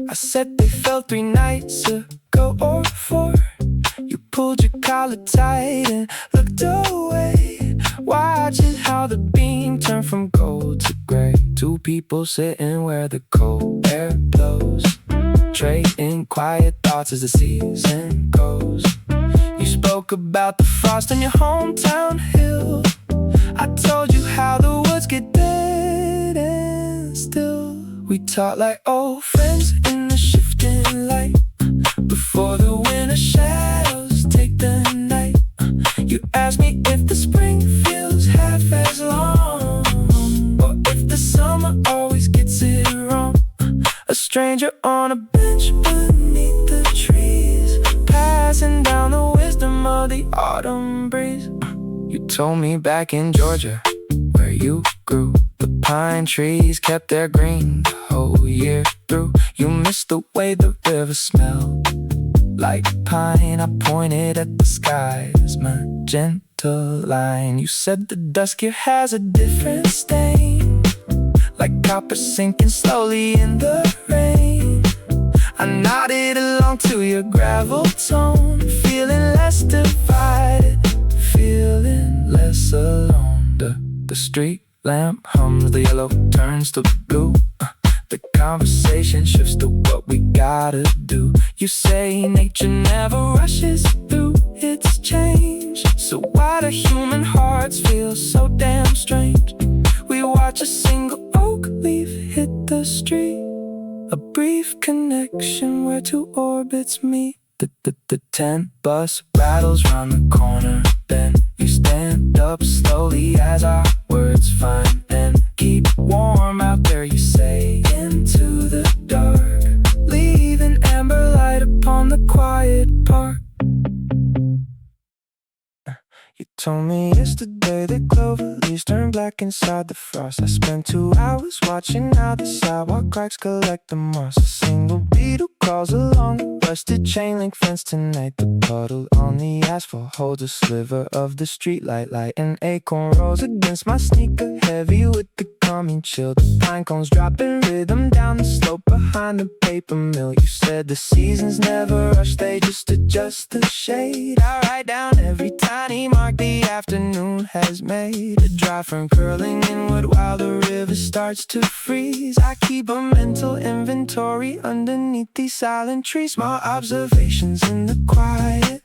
I said they fell 3 nights ago or 4. You pulled your collar tight and looked away, watching how the beam turned from gold to gray. 2 people sitting where the cold air blows, trading quiet thoughts as the season goes. You spoke about the frost on your hometown hill. I told you how the woods get dead and still. We talked like old friends in the shifting light, before the winter shadows take the night. You asked me if the spring feels half as long, or if the summer always gets it wrong. A stranger on a bench beneath the trees, passing down the wisdom of the autumn breeze. You told me back in Georgia, where you grew, the pine trees kept their green the whole year through. You missed the way the river smelled like pine. I pointed at the sky's magenta line. You said the dusk here has a different stain, like copper sinking slowly in the rain. I nodded along to your gravel tone, feeling less divided, feeling less alone. The street lamp hums, the yellow turns to blue. The conversation shifts to what we gotta do. You say nature never rushes through its change, so why do human hearts feel so damn strange? We watch a single oak leaf hit the street, a brief connection where 2 orbits meet. The 10 bus rattles round the corner, then you stand up slowly as our words find and keep warm out there. You say into the dark, leaving amber light upon the quiet park. You told me yesterday that clover leaves turn black inside the frost. I spent 2 hours watching how the sidewalk cracks collect the moss. A single beetle crawls along the rusted chain link fence tonight. The puddle on the asphalt holds a sliver of the streetlight light. An acorn rolls against my sneaker, heavy with the coming chill. The pine cones dropping rhythm down the slope behind the paper mill. You said the seasons never rush, they just adjust the shade. I write down every tiny mark the afternoon has made. The dry from curling inward while the river starts to freeze. I keep a mental inventory underneath these silent trees. Small observations in the quiet,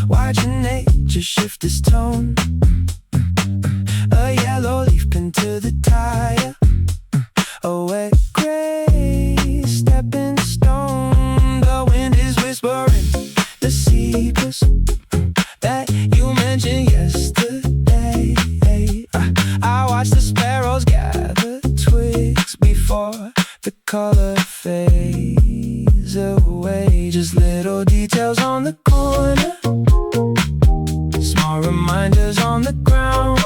watching nature shift its tone. A yellow leaf pinned to the tire, a wet gray stepping stone. The wind is whispering the secrets that you mentioned yesterday. I watch the sparrows gather twigs before the color fades away. Just little details on the corner, small reminders on the ground.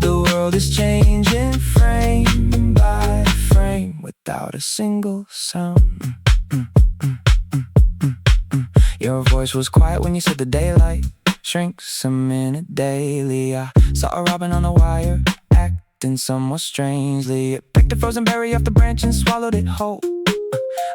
The world is changing frame by frame without a single sound. Your voice was quiet when you said the daylight shrinks a minute daily. I saw a robin on the wire acting somewhat strangely. It picked a frozen berry off the branch and swallowed it whole.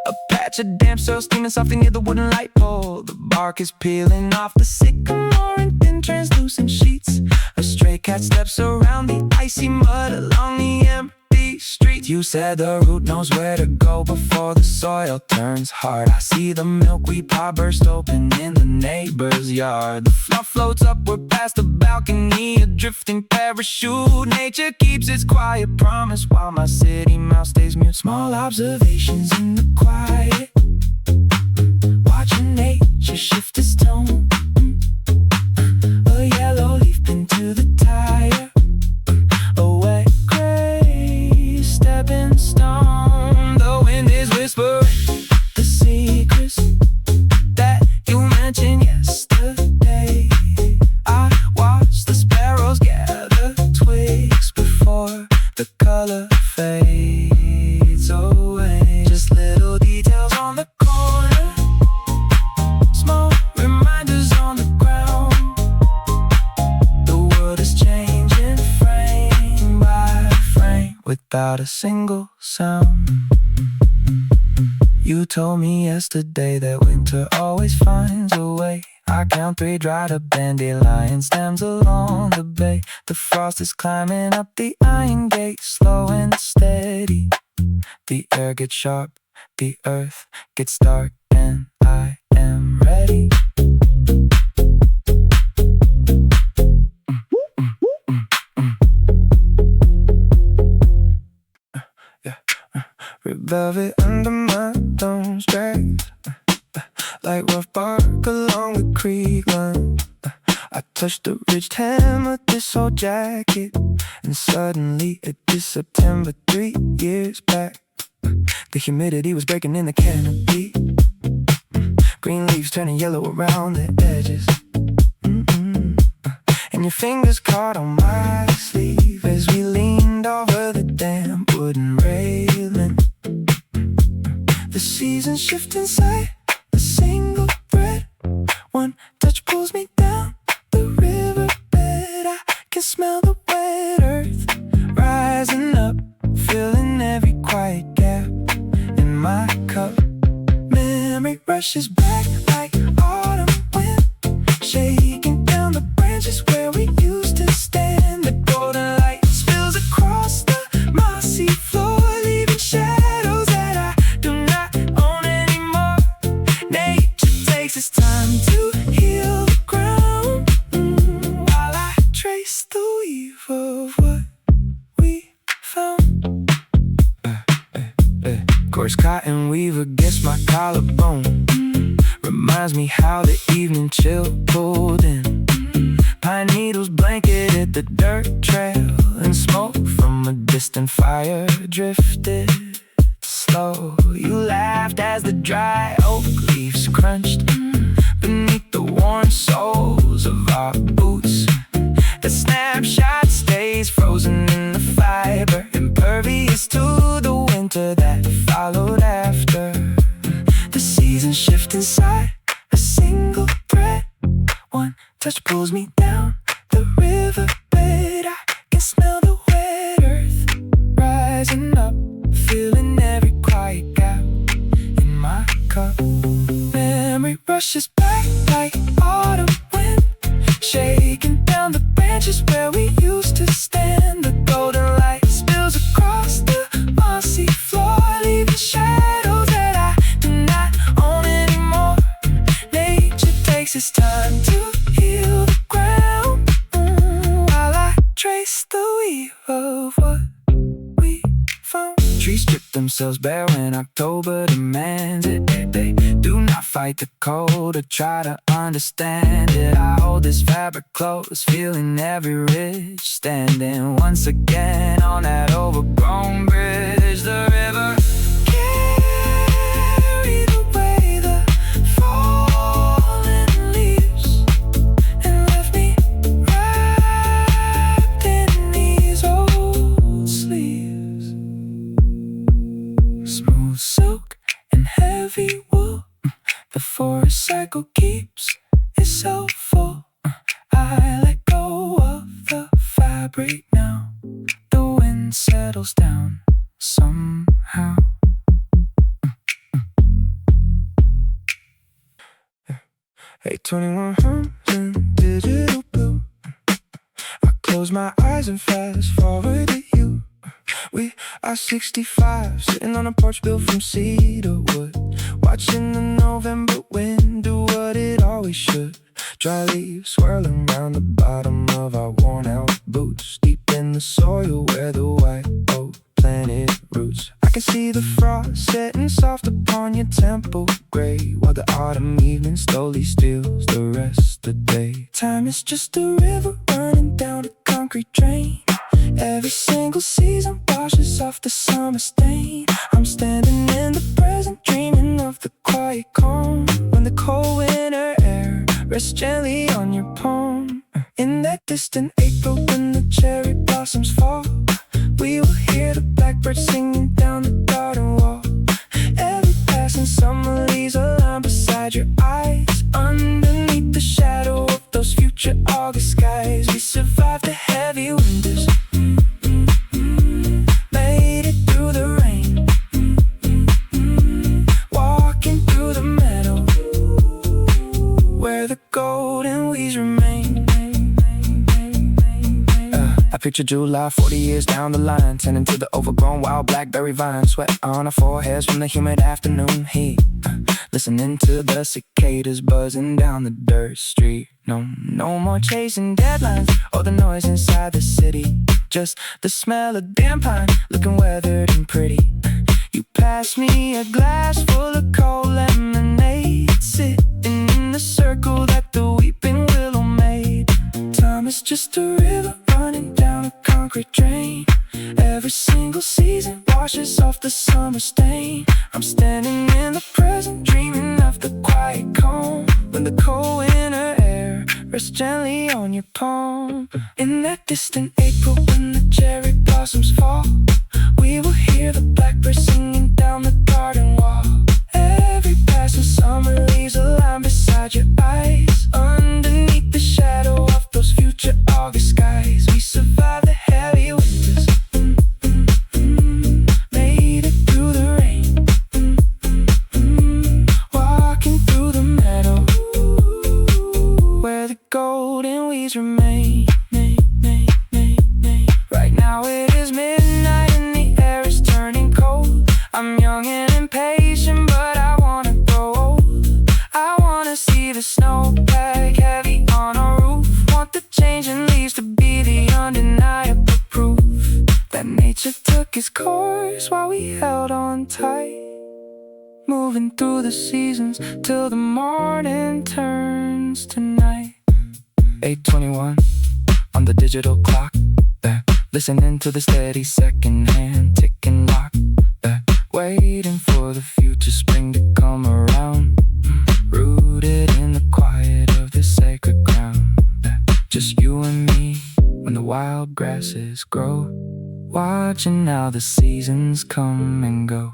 A patch of damp soil steaming softly near the wooden light pole. The bark is peeling off the sycamore in thin translucent sheets. A stray cat steps around the icy mud along the empty street. You said the root knows where to go before the soil turns hard. I see the milkweed pod burst open in the neighbor's yard. The fluff floats upward past the balcony, a drifting parachute. Nature keeps its quiet promise while my city mouth stays mute. Small observations in the quiet, watching nature shift its tone. A yellow leaf pinned to the tire, a wet gray stepping stone. The wind is whispering the secrets that you mentioned yesterday. I watch the sparrows gather twigs before the color fades away. Just little details on the corner, small reminders on the ground. The world is changing frame by frame without a single sound. You told me yesterday that winter always finds a way. I count 3 dried up dandelion stems along the bay. The frost is climbing up the iron gate, slow and steady. The air gets sharp, the earth gets dark, and I am ready. Red velvet under my thumbs, dragged like rough bark along the creek line. I touched the ridged hem of this old jacket, and suddenly it is September 3 years back. The humidity was breaking in the canopy, green leaves turning yellow around the edges. And your fingers caught on my sleeve as we leaned over the damp wooden railing. The seasons shift inside a single thread. One touch pulls me down the riverbed. I can smell the wet earth rising up, filling every quiet gap in my cup. Memory rushes back like autumn wind, shaking down the branches where we used to stand. The golden light spills across the mossy floor, leaving shadows that I do not own anymore. Nature takes its time to heal the ground, while I trace the weave of what we found. Coarse cotton weave against my collarbone, reminds me how the evening chill pulled in. Pine needles blanketed the dirt trail, and smoke from a distant fire drifted slow. You laughed as the dry oak leaves crunched beneath the worn soles of our boots. The snapshot stays frozen in the fiber, impervious to the winter that followed after. The seasons shift inside a single thread. One touch pulls me down the riverbed. I can smell the wet earth rising up, filling every quiet gap in my cup. Memory rushes back like autumn wind, shaking down the branches it's time to heal the ground, while I trace the weave of what we found. Trees strip themselves bare when October demands it. They do not fight the cold or try to understand it. I hold this fabric close, feeling every ridge, standing once again on that overgrown bridge. The river carried away the fallen leaves and left me wrapped in these old sleeves. Smooth silk and heavy wool, the forest cycle keeps itself full. I let go of the fabric now. The wind settles down somehow. 821 hums in digital blue. I close my eyes and fast forward to you. We are 65, sitting on a porch built from cedar wood, watching the November wind do what it always should. Dry leaves swirling round the bottom of our worn out boots, deep in the soil where the white oak planted roots. I can see the frost setting soft upon your temple gray, while the autumn evening slowly steals the rest of the day. Time is just a river running down a concrete drain. Every single season washes off the summer stain. I'm standing in the present, dreaming of the quiet calm, when the cold winter air rests gently on your palm. In that distant April when the cherry blossoms fall, we will hear the blackbird singing down the garden wall. Every passing summer leaves a line beside your eyes, underneath the shadow of those future August skies. We survived the heavy winters, made it through the rain, walking through the meadow where the golden weeds remain. I picture July 40 years down the line, tending to the overgrown wild blackberry vine, sweat on our foreheads from the humid afternoon heat, listening to the cicadas buzzing down the dirt street. No more chasing deadlines or the noise inside the city, just the smell of damn pine looking weathered and pretty. You pass me a glass full of cold lemonade, sitting in the circle that the weeping willow made. Time is just a river running down a concrete drain. Every single season washes off the summer stain. I'm standing in the present, dreaming of the quiet calm, when the cold winter air rests gently on your palm. In that distant April when the cherry blossoms fall, we will hear the blackbird singing down the garden wall. Every passing summer leaves a line beside your eyes, underneath the shadow of those future August skies. We survived the heavy winters, made it through the rain, walking through the meadow where the golden weeds remain. Right now it is midnight and the air is turning cold. I'm young and impatient, but I wanna grow old. I wanna see the snowpack heavy on our roof, want the changing leaves to be the undeniable proof that nature took its course while we held on tight, moving through the seasons till the morning turns to night. 8:21 on the digital clock, listening to the steady second-hand ticking lock, waiting for the future spring to come around, rooted in the quiet of this sacred ground. Just you and me when the wild grasses grow, watching how the seasons come and go.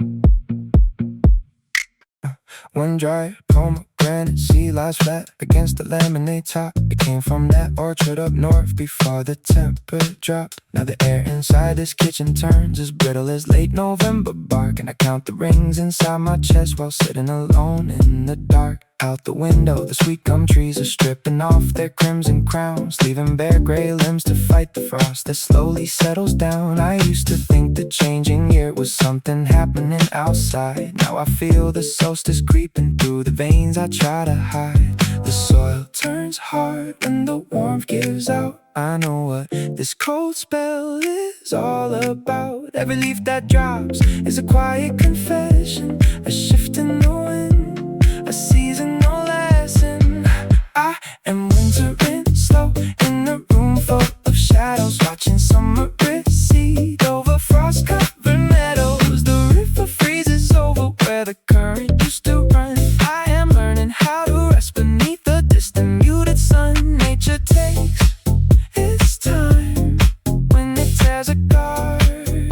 One dry pomegranate seed lies flat against the lemonade top. It came from that orchard up north before the temperature dropped. Now the air inside this kitchen turns as brittle as late November bark, and I count the rings inside my chest while sitting alone in the dark. Out the window, the sweet gum trees are stripping off their crimson crowns, leaving bare gray limbs to fight the frost that slowly settles down. I used to think the changing year was something happening outside. Now I feel the solstice creeping through the veins I try to hide. The soil turns hard when the warmth gives out. I know what this cold spell is all about. Every leaf that drops is a quiet confession, a shift in the wind, a seasonal lesson. I am wintering slow in a room full of shadows, watching summer recede over frost-covered meadows. The river freezes over where the current used to run. I am learning how to rest beneath the distant muted sun. Nature takes its time when it tears a garden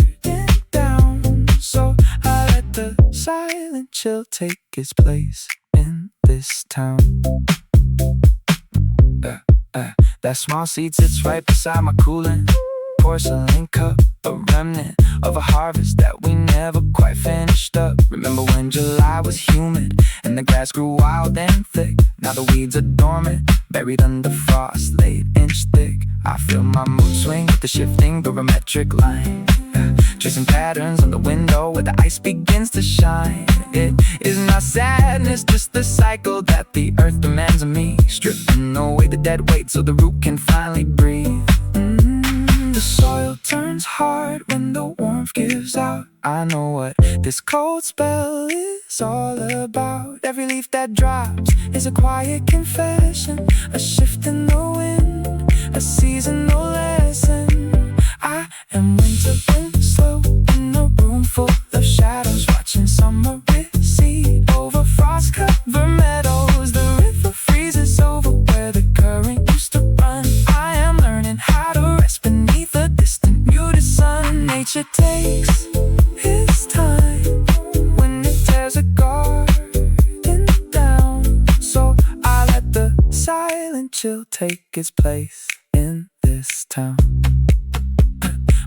down, so I let the silent chill take its place in this town. That small seat sits right beside my cooling porcelain cup, a remnant of a harvest that we never quite finished up. Remember when July was humid and the grass grew wild and thick? Now the weeds are dormant, buried under frost laid inch thick. I feel my mood swing with the shifting barometric line, tracing patterns on the window where the ice begins to shine. It is not sadness, just the cycle that the earth demands of me, stripping away the dead weight so the root can finally breathe. The soil turns hard when the warmth gives out. I know what this cold spell is all about. Every leaf that drops is a quiet confession, a shift in the wind, a seasonal lesson. I am wintering slow in a room full of shadows, watching summer recede over frost-covered meadows. The river freezes over where the current used to run. I am learning how to rest beneath the distant muted sun. Nature takes its time when it tears a garden down, so I let the silent chill take its place in this town.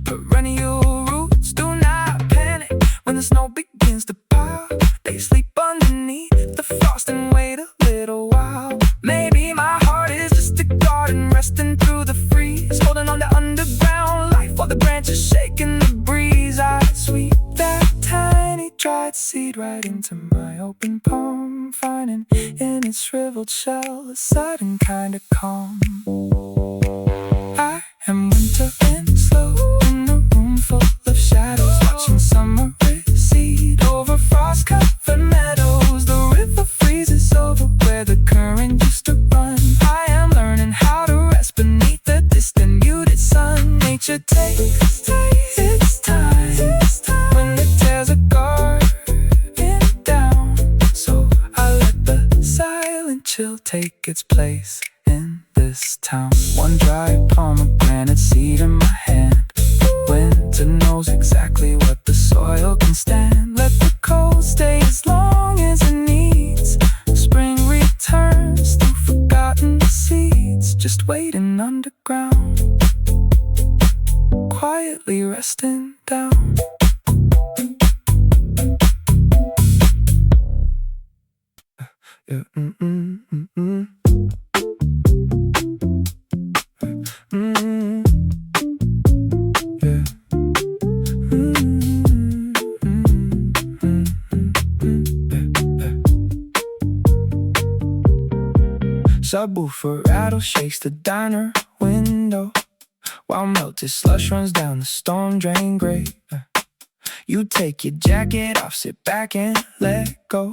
Perennial roots do not panic when the snow begins to pile. They sleep underneath the frost and wait a little while. Maybe my heart is just a garden resting through the freeze, holding on to underground life while the branches shake in the breeze. I sweep that tiny dried seed right into my open palm, finding in its shriveled shell a sudden kind of calm. I am wintering slow in a room full of shadows, watching summer recede over frost-covered meadows. The river freezes over where the current used to run. I am learning how to rest beneath the distant muted sun. Nature takes its time when it tears a garden down, so I let the silent chill take its place in this town. One dry pomegranate seed in my hand. Winter knows exactly what the soil can stand. Let the cold stay as long as it needs. Spring returns through forgotten seeds, just waiting underground, quietly resting down. Yeah, Subwoofer rattle shakes the diner window while melted slush runs down the storm drain grate. You take your jacket off, sit back and let go.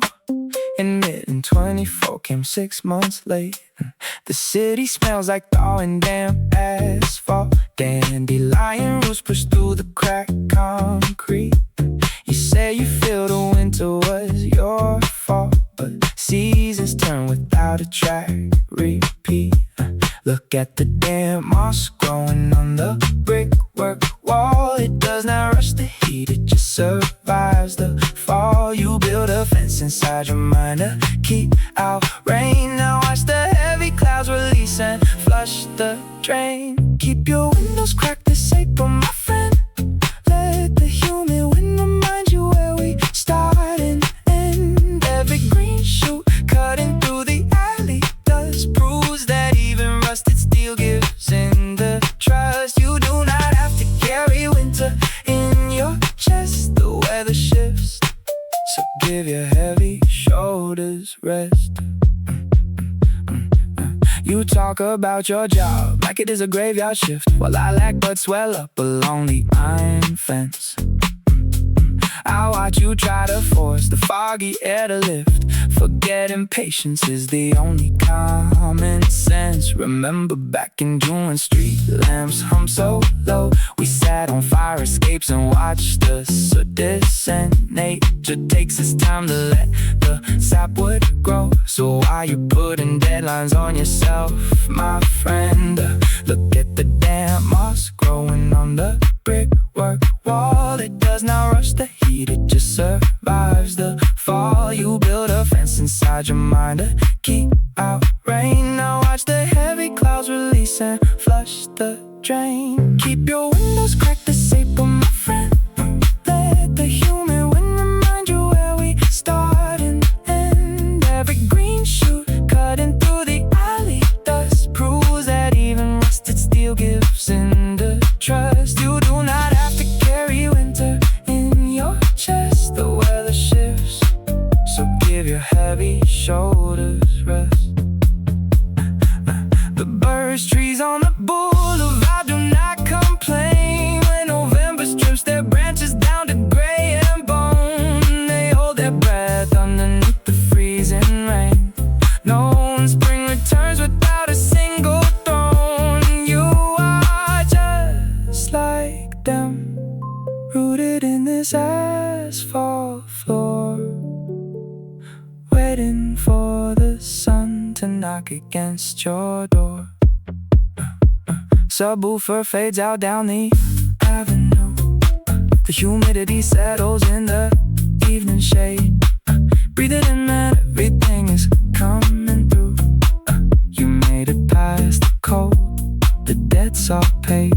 Admitting 24 came 6 months late. The city smells like thawing damp asphalt. Dandelion roots push through the cracked concrete. You say you feel the winter was your fault, but seasons turn without a track repeat. Look at the damn moss growing on the brickwork wall. It does not rush the heat, it just survives the fall. You build a fence inside your mind to keep out rain. Now watch the heavy clouds release and flush the drain. Keep your windows cracked this April. give your heavy shoulders rest. You talk about your job like it is a graveyard shift, while I lack but swell up along the iron fence. I watch you try to force the foggy air to lift, forgetting patience is the only common sense. Remember back in June when street lamps hum so low, we sat on fire escapes and watched the soot descend. Nature takes its time to let the sapwood grow, so why you putting deadlines on yourself, my friend? Look at the damn moss growing on the brickwork wall. It does not rush the heat, it just survives the fall. You build a fence inside your mind to keep out rain. Now watch the heavy clouds release and flush the drain. Keep your windows cracked the shape of my friend. Let the humid wind remind you where we start and end. Every green shoot cutting through the alley dust proves that even rusted steel gives in the trust. You do not have to carry winter in your chest. The weather shifts, so give your heavy shoulders rest. The birch trees on the boulevard do not complain when November strips their branches down to gray and bone. They hold their breath underneath the freezing rain. No spring returns without a single thorn. You are just like them, rooted in this asphalt floor, waiting for the sun to knock against your door. Subwoofer fades out down the avenue. The humidity settles in the evening shade. Breathe it in and everything is coming through. You made it past the cold, the debt's all paid.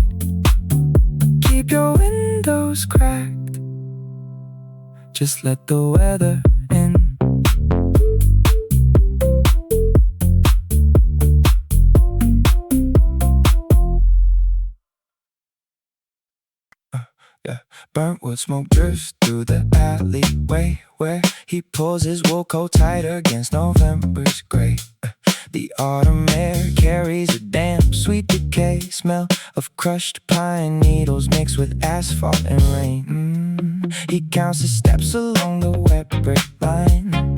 Keep your windows cracked, just let the weather in. Burnt wood smoke drifts through the alleyway where he pulls his wool coat tighter against November's gray. The autumn air carries a damp, sweet decay smell of crushed pine needles mixed with asphalt and rain. He counts his steps along the wet brick line,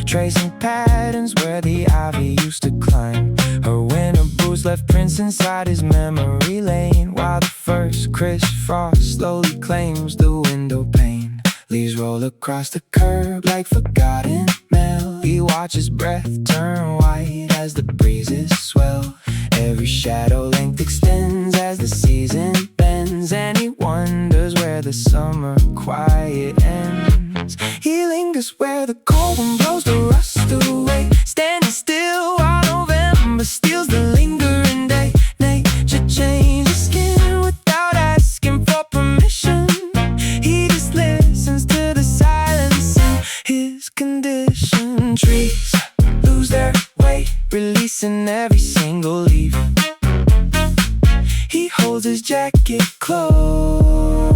tracing patterns where the ivy used to climb. Her winter boots left prints inside his memory lane, while the first crisp frost slowly claims the window pane. Leaves roll across the curb like forgotten mail. He watches breath turn white as the breezes swell. Every shadow length extends as the season bends, and he wonders where the summer quiet ends. He lingers where the cold wind blows the rust away, standing still while November steals the lingering day. Nature changes skin without asking for permission. He just listens to the silence in his condition. Trees lose their weight, releasing every single leaf. He holds his jacket close,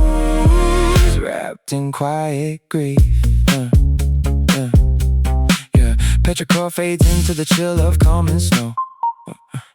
wrapped in quiet grief. Petrichor fades into the chill of common snow.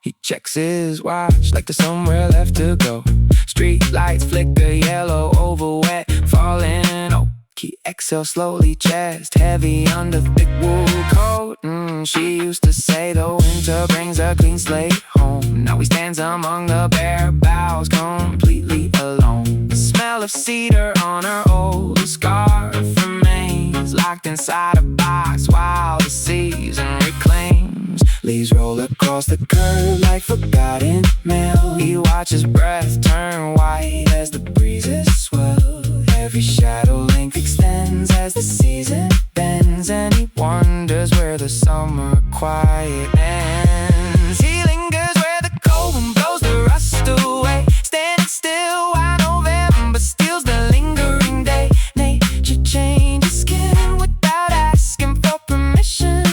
He checks his watch like there's somewhere left to go. Street lights flicker yellow over wet falling oak. He exhales slowly, chest heavy under thick wool coat. She used to say the winter brings a clean slate home. Now he stands among the bare boughs, completely alone. The smell of cedar on her old scarf remains locked inside a box while the season reclaims. Leaves roll across the curb like forgotten mail. He watches breath turn white as the breezes swell. Every shadow length extends as the season bends, and he wonders where the summer quiet ends. He lingers where the cold wind blows the rust away, standing still while November steals the lingering day. Nature changes skin without asking for permission.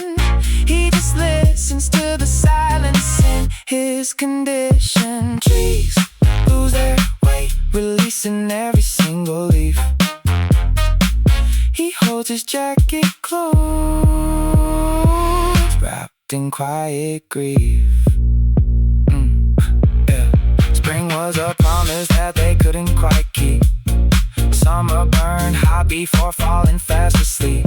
He just listens to the silence in his condition. Trees lose their weight, releasing every single leaf. He holds his jacket close, wrapped in quiet grief. Yeah. Spring was a promise that they couldn't quite keep. Summer burned hot before falling fast asleep.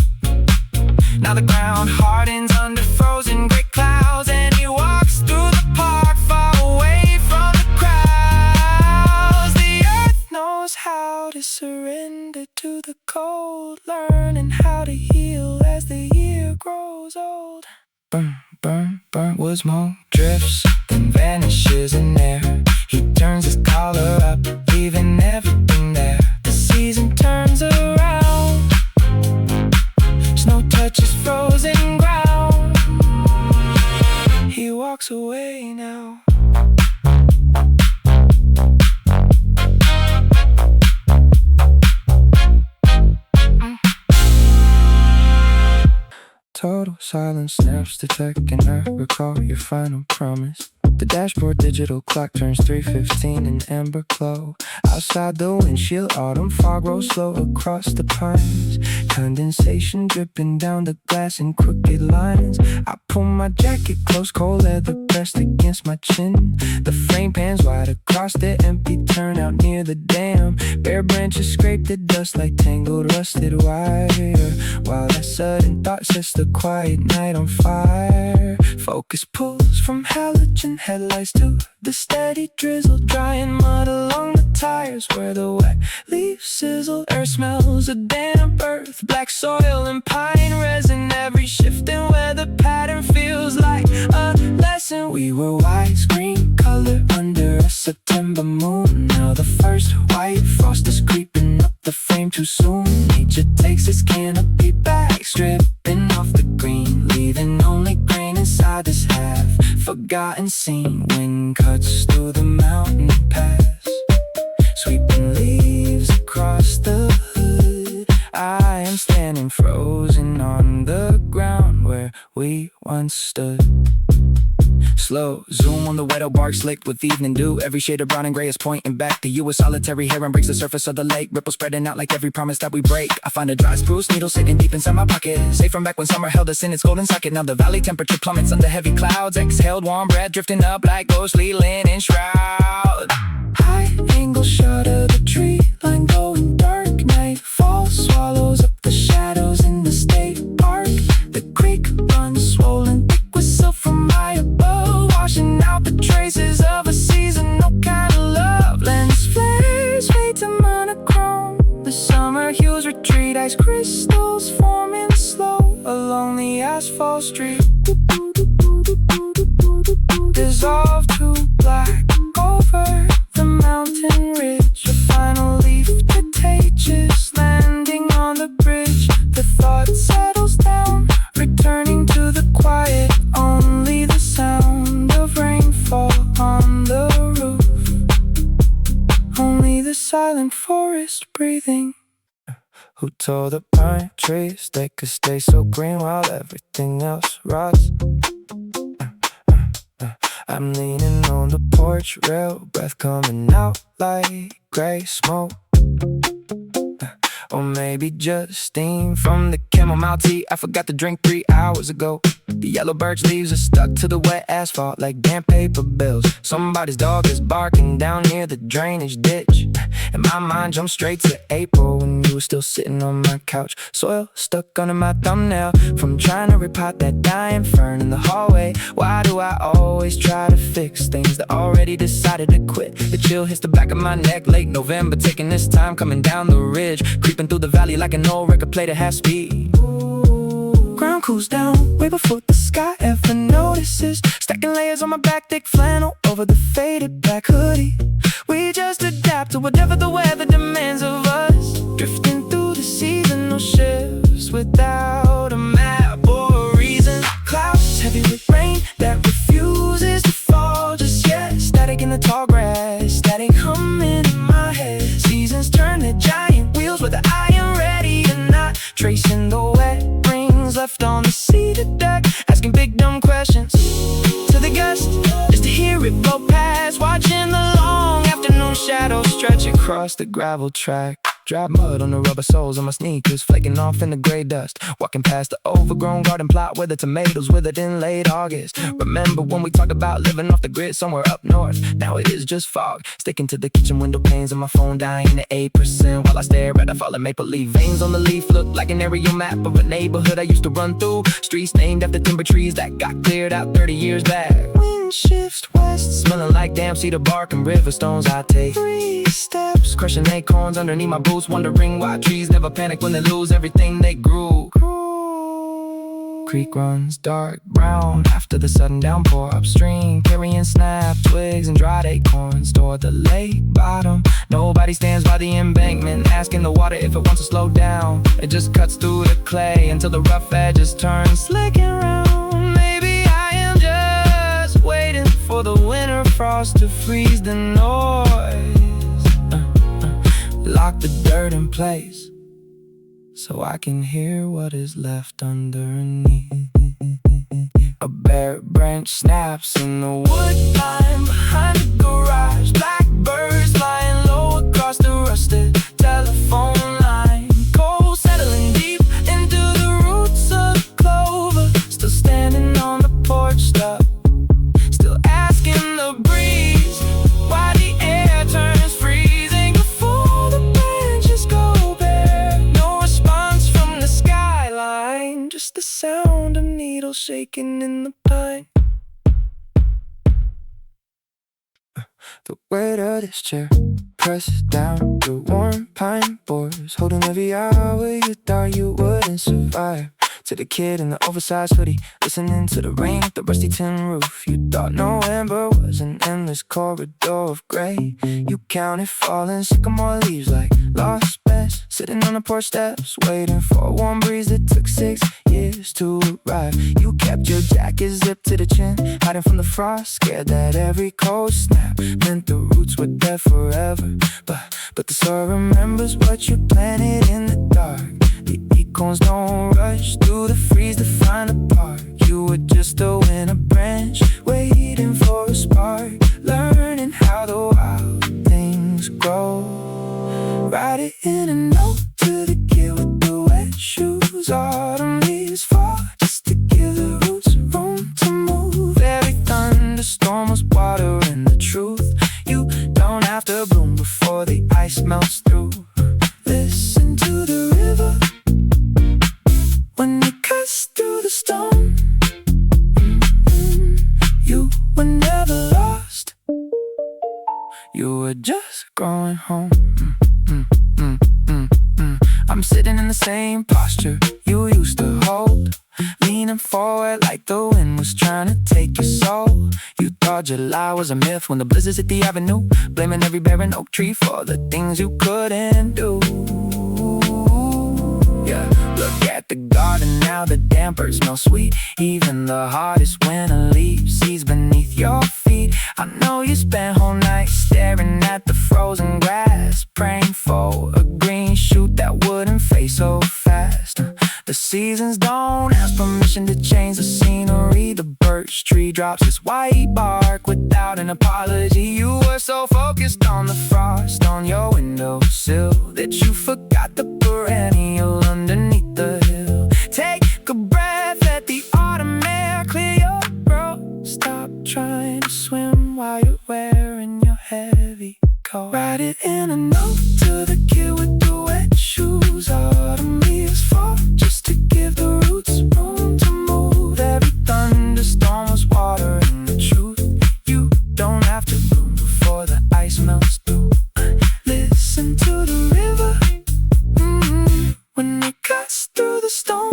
Now the ground hardens under frozen gray clouds, and he walks through the park far away from the crowds. The earth knows how to surrender to the cold, learning how to heal as the year grows old. Burn, burn, burn wood smoke drifts, then vanishes in air. He turns his collar up, leaving everything there. The season turns around, snow touches frozen ground. He walks away now. Total silence snaps, detecting I recall your final promise. The dashboard digital clock turns 3:15 in amber glow. Outside the windshield, autumn fog rolls slow across the pines. Condensation dripping down the glass in crooked lines. I pull my jacket close, cold leather pressed against my chin. The frame pans wide across the empty turnout near the dam. Bare branches scrape the dust like tangled rusted wire, while that sudden thought sets the quiet night on fire. Focus pulls from halogen headlights to the steady drizzle, drying mud along the tires where the wet leaves sizzle. Earth smells of damp earth, black soil and pine resin. Every shift in weather pattern feels like a lesson. We were wise, green color under a September moon. Now the first white frost is creeping up the frame too soon. Nature takes its canopy back, stripping off the green, leaving only grain inside this half-forgotten scene. Wind cuts through the mountain pass, sweeping leaves across the hood. I am standing frozen on the ground where we once stood. Slow zoom on the wet oak bark slicked with evening dew. Every shade of brown and gray is pointing back to you. A solitary heron breaks the surface of the lake, ripples spreading out like every promise that we break. I find a dry spruce needle sitting deep inside my pocket, safe from back when summer held us in its golden socket. Now the valley temperature plummets under heavy clouds. Exhaled warm breath drifting up like ghostly linen shroud. High angle shot of the tree line going dark. Night falls, swallows up the shadows in the state park. The creek runs swollen thick with silt from high above, washing out the traces of a seasonal kind of love. Lens flares fade to monochrome. The summer hues retreat, ice crystals forming slow along the asphalt street. Dissolve to black over the mountain ridge. A final leaf contagious landing on the bridge. The thought settles down, returning to the quiet. Only the sound of rainfall on the roof. Only the silent forest breathing. Who told the pine trees they could stay so green while everything else rots? I'm leaning on the porch rail, breath coming out like gray smoke. Or maybe just steam from the chamomile tea I forgot to drink 3 hours ago. The yellow birch leaves are stuck to the wet asphalt like damp paper bills. Somebody's dog is barking down near the drainage ditch, and my mind jumps straight to April when you were still sitting on my couch. Soil stuck under my thumbnail from trying to repot that dying fern in the hallway. Why do I always try to fix things that already decided to quit? The chill hits the back of my neck, late November, taking this time coming down the ridge, creeping through the valley like an old record played at half speed. Ground cools down way before the sky ever notices. Stacking layers on my back, thick flannel over the faded black hoodie. We just adapt to whatever the weather demands of us, drifting through the seasonal shifts without a map or a reason. Clouds heavy with rain that refuses to fall just yet. Static in the tall grass, static humming in my head. Seasons turn their giant wheels whether I am ready or not, tracing the wet rings left on the cedar deck, asking big dumb questions to the gust, just to hear it blow past. Watching the long afternoon shadows stretch across the gravel track. Drop mud on the rubber soles of my sneakers, flaking off in the gray dust. Walking past the overgrown garden plot where the tomatoes withered in late August. Remember when we talked about living off the grid somewhere up north? Now it is just fog, sticking to the kitchen window panes and my phone dying at 8%. While I stare at the fallen maple leaf veins on the leaf, look like an aerial map of a neighborhood I used to run through. Streets named after timber trees that got cleared out 30 years back. Wind shifts west, smelling like damn cedar bark and river stones. I take 3 steps, crushing acorns underneath my boots, wondering why trees never panic when they lose everything they grew. Creek runs dark brown after the sudden downpour upstream, carrying snap twigs and dried acorns toward the lake bottom. Nobody stands by the embankment asking the water if it wants to slow down. It just cuts through the clay until the rough edges turn slick and round. Maybe I am just waiting for the winter frost to freeze the noise. Lock the dirt in place so I can hear what is left underneath. A bare branch snaps in the woodbine behind the garage. Blackbirds flying low across the rusted telephone line. Cold settling deep into the roots of clover. Still standing on the porch step, still asking the breeze why the air turns freezing before the branches go bare. No response from the skyline, just the sound of needles shaking in the pine. The weight of this chair presses down your warm pine boards, holding every hour you thought you wouldn't survive. To the kid in the oversized hoodie, listening to the rain at the rusty tin roof. You thought November was an endless corridor of gray. You counted falling sycamore leaves like lost bets, sitting on the porch steps, waiting for a warm breeze that took 6 years to arrive. You kept your jacket zipped to the chin, hiding from the frost, scared that every cold snap meant the roots were dead forever. But the soil remembers what you planted in the dark. The acorns don't rush through the freeze to find a park. You were just a winter branch, waiting for a spark, learning how the wild things grow. Write it in a note to the kid with the wet shoes. Autumn leaves fall just to give the roots room to move. Every thunderstorm was watering the truth. You don't have to bloom before the ice melts through. Listen to the river when it cuts through the stone. You were never lost, you were just growing home. I'm sitting in the same posture you used to hold, leaning forward like the wind was trying to take your soul. You thought July was a myth when the blizzards hit the avenue, blaming every barren oak tree for the things you couldn't do. Yeah, look at the garden now, the dampers smell sweet. Even the hardest winter leaf seeds beneath your feet. I know you spent whole night staring at the frozen grass, praying for a green shoot that wouldn't fade so fast. The seasons don't ask permission to change the scenery. The birch tree drops its white bark without an apology. You were so focused on the frost on your windowsill that you forgot the perennial underneath the hill. Take a breath, let the autumn air clear your throat. Stop trying to swim while you're wearing your heavy coat. Write it in a note to the kid with the wet shoes. Autumn leaves fall just to give the roots room to move. Every thunderstorm was watering the truth. You don't have to bloom before the ice melts through. Listen to the river when it cuts through the stone.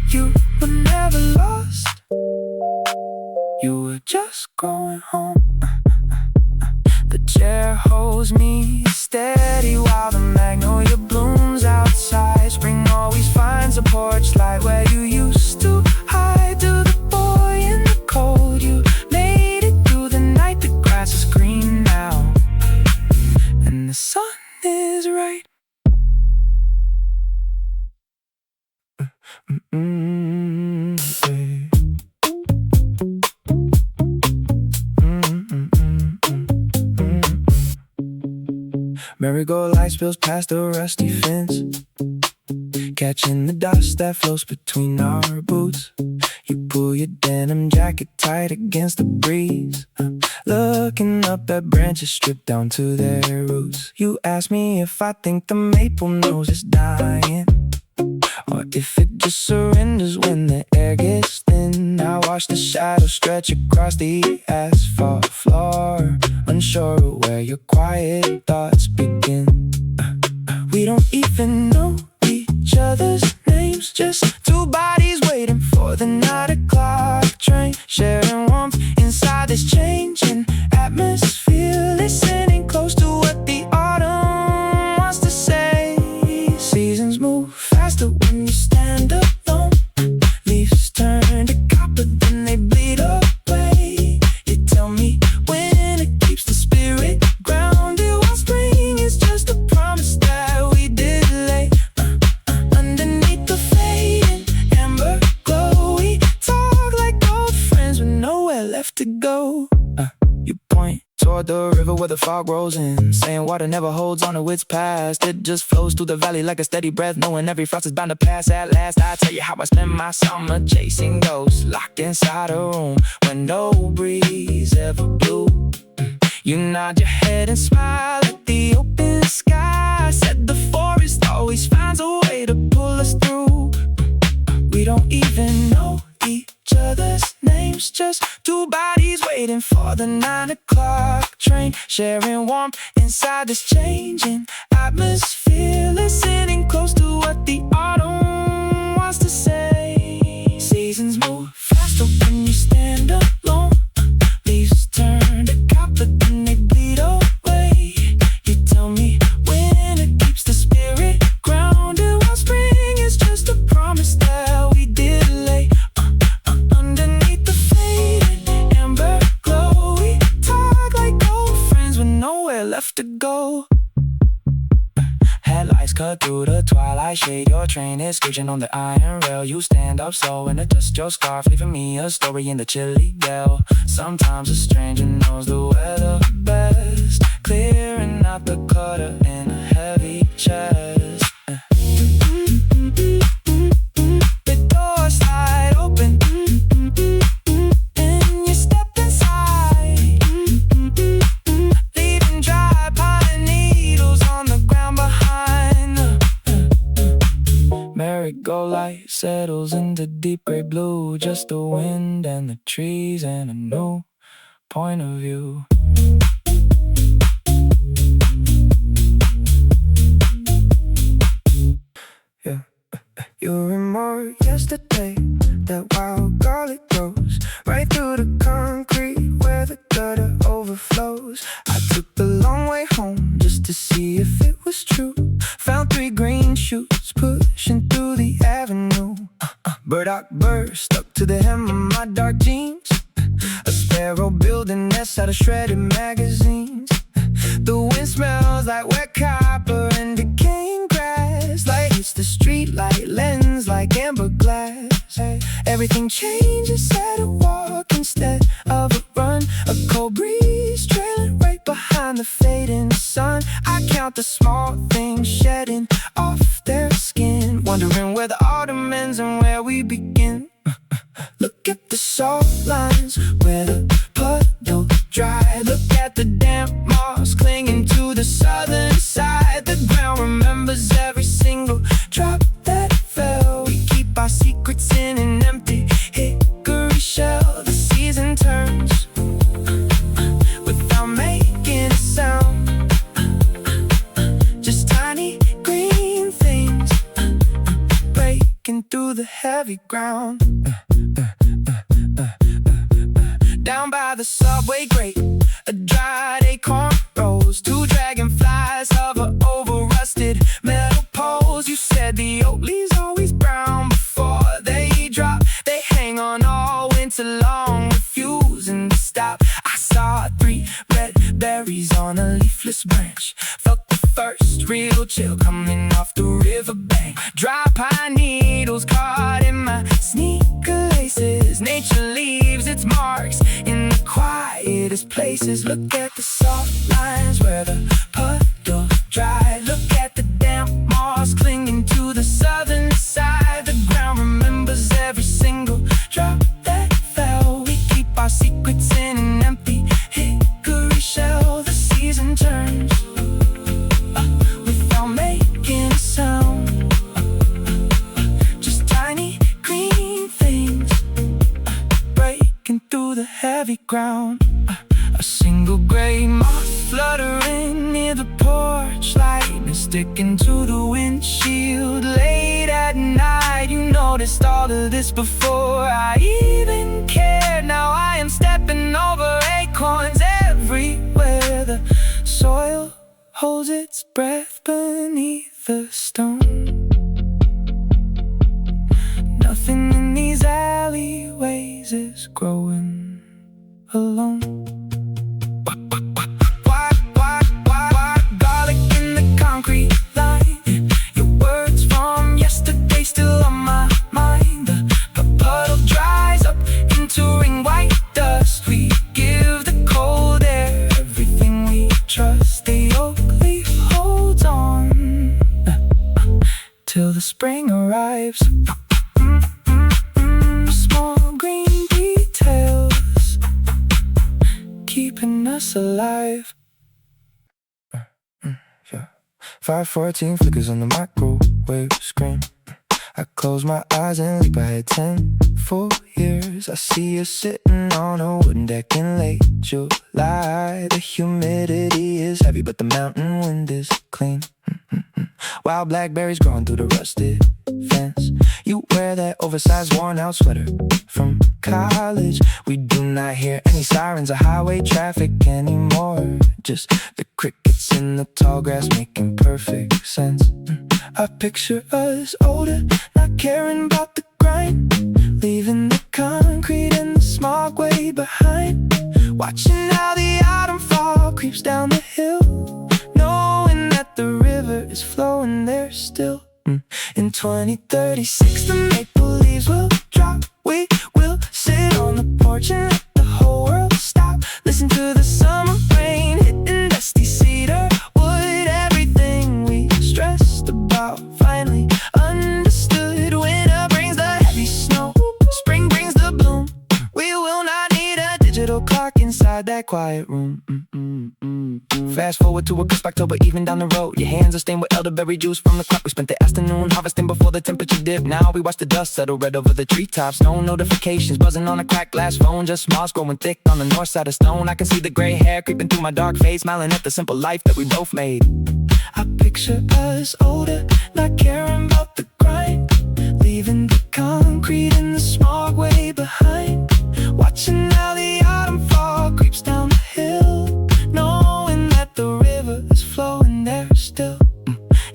You were never lost, you were just going home. The chair holds me steady while the magnolia blooms outside. Spring always finds a porch light where you used to hide. To the boy in the cold, you made it through the night. The grass is green now and the sun is right. Merry-go light spills past the rusty fence, catching the dust that floats between our boots. You pull your denim jacket tight against the breeze, looking up at branches stripped down to their roots. You ask me if I think the maple nose is dying, or if it just surrenders when the air gets thin. I watch the shadows stretch across the asphalt floor, unsure of where your quiet thoughts begin. We don't even know each other's names, just two bodies waiting for the 9 o'clock train, sharing warmth inside this changing atmosphere, listening close to what the autumn wants to say. Seasons move faster when you stand alone, leaves turn to copper, then they bleed away. You tell me when it keeps the spirit grounded, while spring is just a promise that we delay. Underneath the fading amber glow, we talk like old friends with nowhere left to go. You point toward the river where the fog rolls in, saying water never holds on to its past. It just flows through the valley like a steady breath, knowing every frost is bound to pass. At last I tell you how I spend my summer chasing ghosts, locked inside a room where no breeze ever blew. You nod your head and smile at the open sky, said the forest always finds a way to pull us through. We don't even know each other's names, just two bodies waiting for the 9 o'clock train, sharing warmth inside this changing atmosphere, listening close to what the autumn wants to say. Seasons move faster when you stand alone, leaves turn to copper, then they bleed away. You tell me when it keeps the spirit grounded, while spring is just a promise that we delay. Underneath the fading amber glow, we talk like old friends with nowhere left to go. Headlights cut through the twilight shade, your train is screeching on the iron rail. You stand up slow and adjust your scarf, leaving me a story in the chilly gale. Sometimes a stranger knows the weather best, clearing out the clutter in a heavy chest. The door slide open, and you step inside, leaving dry pine needles on the ground behind. Merry-go light settles into deep gray blue, just the wind and the trees and a new point of view. Yeah, you remember yesterday, that wild garlic grows right through the concrete where the gutter overflows. I took the long way home just to see if it was true. Found 3 green shoots pushing through the avenue. Burdock burst stuck to the hem of my dark jeans. A sparrow building nests out of shredded magazines. The wind smells like wet copper and decaying grass. Light hits the street light lens like amber glass. Everything changes at a walk instead of a run. A cold breeze trailing right behind the fading sun. I count the small things shedding off their skin, wondering where the autumn ends and where we begin. Look at the salt lines where the puddle dry. Look at the damp moss clinging to the southern side. The ground remembers every single drop that fell. We keep our secrets in an empty hickory shell. The season turns without making a sound, just tiny green things breaking through the heavy ground. Down by the subway grate, a dried acorn rose. 2 dragonflies hover over rusted metal poles. You said the oak leaves always brown before they drop. They hang on all winter long, refusing to stop. I saw 3 red berries on a leafless branch. Felt the first real chill coming off the riverbank. Dry pine needles caught in my sneaker laces. Nature leaves its marks quietest places. Look at the soft lines where the puddle dry. Look at the damp moss clinging to the southern side. The ground remembers every single drop that fell. We keep our secrets in an empty hickory shell. The season turns without making a sound. Just tiny green things breaking through the heavy ground. A single gray moth fluttering near the porch light, and sticking to the windshield late at night. You noticed all of this before I even cared. Now I am stepping over acorns everywhere. The soil holds its breath beneath the stone. Nothing in these alleyways is growing alone. Garlic in the concrete line. Your words from yesterday still on my mind. The puddle dries up into ring white dust. We give the cold air everything we trust. The oak leaf holds on till the spring arrives. Small green details keeping us alive. 514 flickers on the microwave screen. I close my eyes and leap ahead 10 full years. I see you sitting on a wooden deck in late July. The humidity is heavy, but the mountain wind is clean. Wild blackberries growing through the rusted fence. You wear that oversized worn out sweater from college. We do not hear any sirens or highway traffic anymore. Just the crickets in the tall grass making perfect sense. I picture us older, not caring about the grind, leaving the concrete and the smog way behind. Watching how the autumn fall creeps down the hill, knowing that the river is flowing there still. In 2036 the maple leaves will drop. We will sit on the porch and let the whole world stop. Listen to the summer rain hitting dusty cedar wood. Everything we stressed about finally understood. Winter brings the heavy snow, spring brings the bloom. We will not need a digital clock inside that quiet room. Fast forward to a crisp October evening down the road. Your hands are stained with elderberry juice from the crop. We spent the afternoon harvesting before the temperature dipped. Now we watch the dust settle red over the treetops. No notifications buzzing on a cracked glass phone. Just moss growing thick on the north side of stone. I can see the gray hair creeping through my dark face, smiling at the simple life that we both made. I picture us older, not caring about the grind, leaving the concrete and the smog way behind. Watching how the autumn fall creeps down the hill, knowing that the river is flowing there still.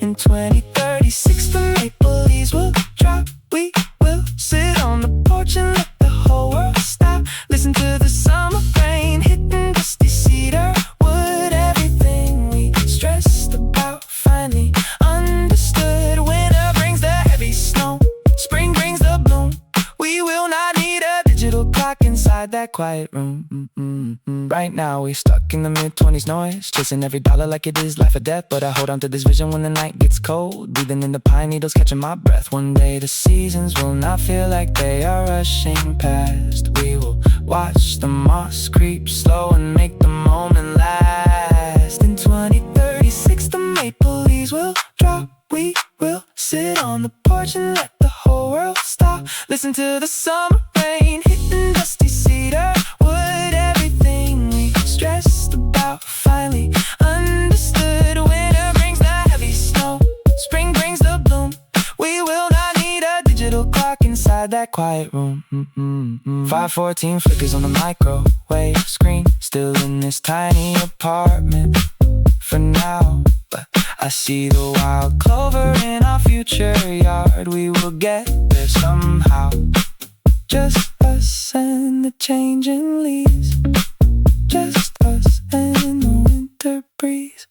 In 2036 the maple leaves will drop. We will sit on the porch and let the whole world stop. Listen to the summer rain hitting dusty cedar wood. Everything we stressed about finally understood. Winter brings the heavy snow, spring brings the bloom. We will not need a digital clock inside that quiet room. Right now we stuck in the mid-20s noise, chasing every dollar like it is life or death. But I hold on to this vision when the night gets cold, breathing in the pine needles, catching my breath. One day the seasons will not feel like they are rushing past. We will watch the moss creep slow and make the moment last. In 2036 the maple leaves will drop. We will sit on the porch and let the whole world stop. Listen to the summer rain hitting dusty cedar wood. Everything we stressed about finally understood. Winter brings the heavy snow, spring brings the bloom. We will not need a digital clock inside that quiet room. 514 flickers on the microwave screen, still in this tiny apartment for now. But I see the wild clover in our future yard. We will get there somehow. Just us and the changing leaves, just us and the winter breeze.